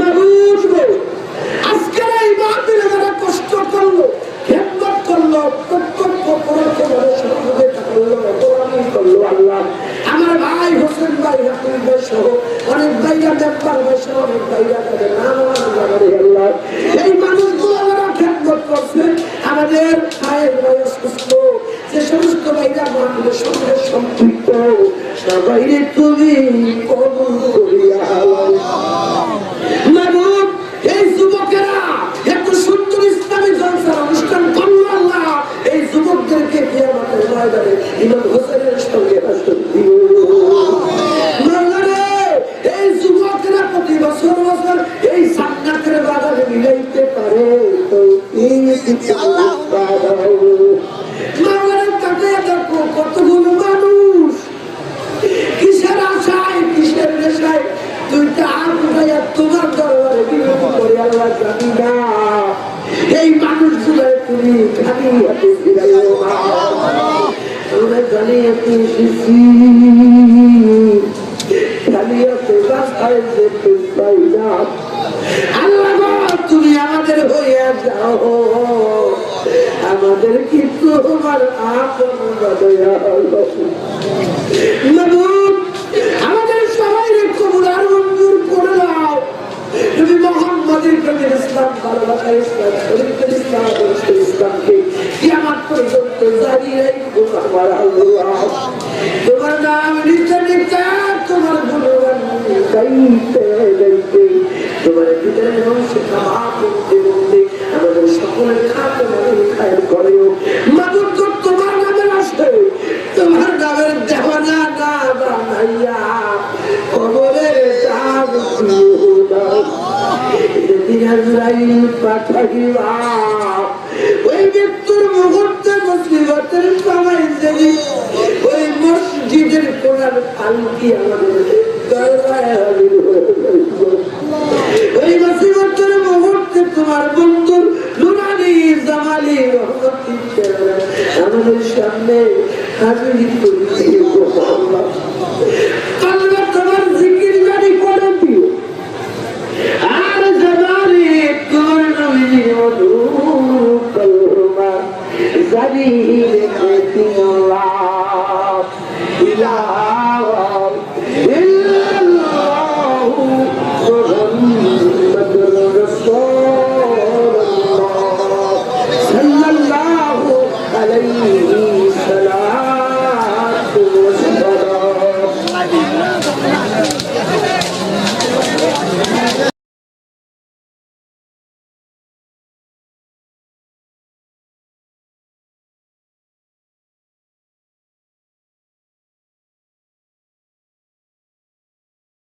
মানুষ আজকের এই মাহফিলে যারা কষ্ট করলো খেদমত করলো প্রত্যক্ষ করলো আল্লাহ আমার ভাই হোসেন ভাই হাফিজ ভাই সহ অনেক ভাইরা মেম্বার ভাই সহ অনেক ভাইরা তাদের নাম আল্লাহ এই মানুষগুলো যারা খেদমত করছে আমাদের ভাইয়ের ভাই অসুস্থ যে সমস্ত ভাইরা মাহফিলের সঙ্গে সম্পৃক্ত সবাইরে তুমি কবুল করিয়া মানব এই যুবকেরা এত সুন্দর ইসলামী জলসার অনুষ্ঠান করলো আল্লাহ এই যুবকদেরকে কিয়ামতের ময়দানে ইমাম হোসেনের সঙ্গে রাষ্ট্র দিও এই যুবকেরা প্রতি বছর বছর এই জান্নাতের বাগানে মিলাইতে পারে তো কতগুলো মানুষ কিসের আশায় কিসের নেশায় দুইটা হাত উঠাইয়া তোমার দরবারে বিনতি করে আল্লাহ জানি না এই মানুষগুলো তুমি খালি হাতে ফিরাইও আমরা খালি হাতে এসেছি খালি হাতে বাসায় যেতে পাই না আল্লাহ তুমি আমাদের হইয়া যাও আমাদের কিন্তু তোমার আপন আমাদের সবাই কবুল আর মঞ্জুর করে দাও তুমি মোহাম্মদের প্রেমের ইসলাম ভালোবাসা ইসলাম শরীফের ইসলাম ইসলামকে কিয়ামত পর্যন্ত জারি রাখো আমার আল্লাহ তোমার নাম নিতে নিতে তোমার গুণগান গাইতে গাইতে তোমার ভিতরে অংশে খাওয়া করতে করতে আমাদের সকলের খাতে মানে খায়ের করেও মাদুর তো তোমার নামের আসে তোমার নামের দেওয়ানা না বানাইয়া কবরের দাম পাঠাইবা ওই মৃত্যুর মুহূর্তে মুসিবতের সময় যদি ওই মসজিদের কোনার পালকি আমাদের দরবারে হাজির হয়ে ওই মুসিবতের মুহূর্তে তোমার বন্ধুর নুরানি জামালি রহমতের আমাদের সামনে হাজির করে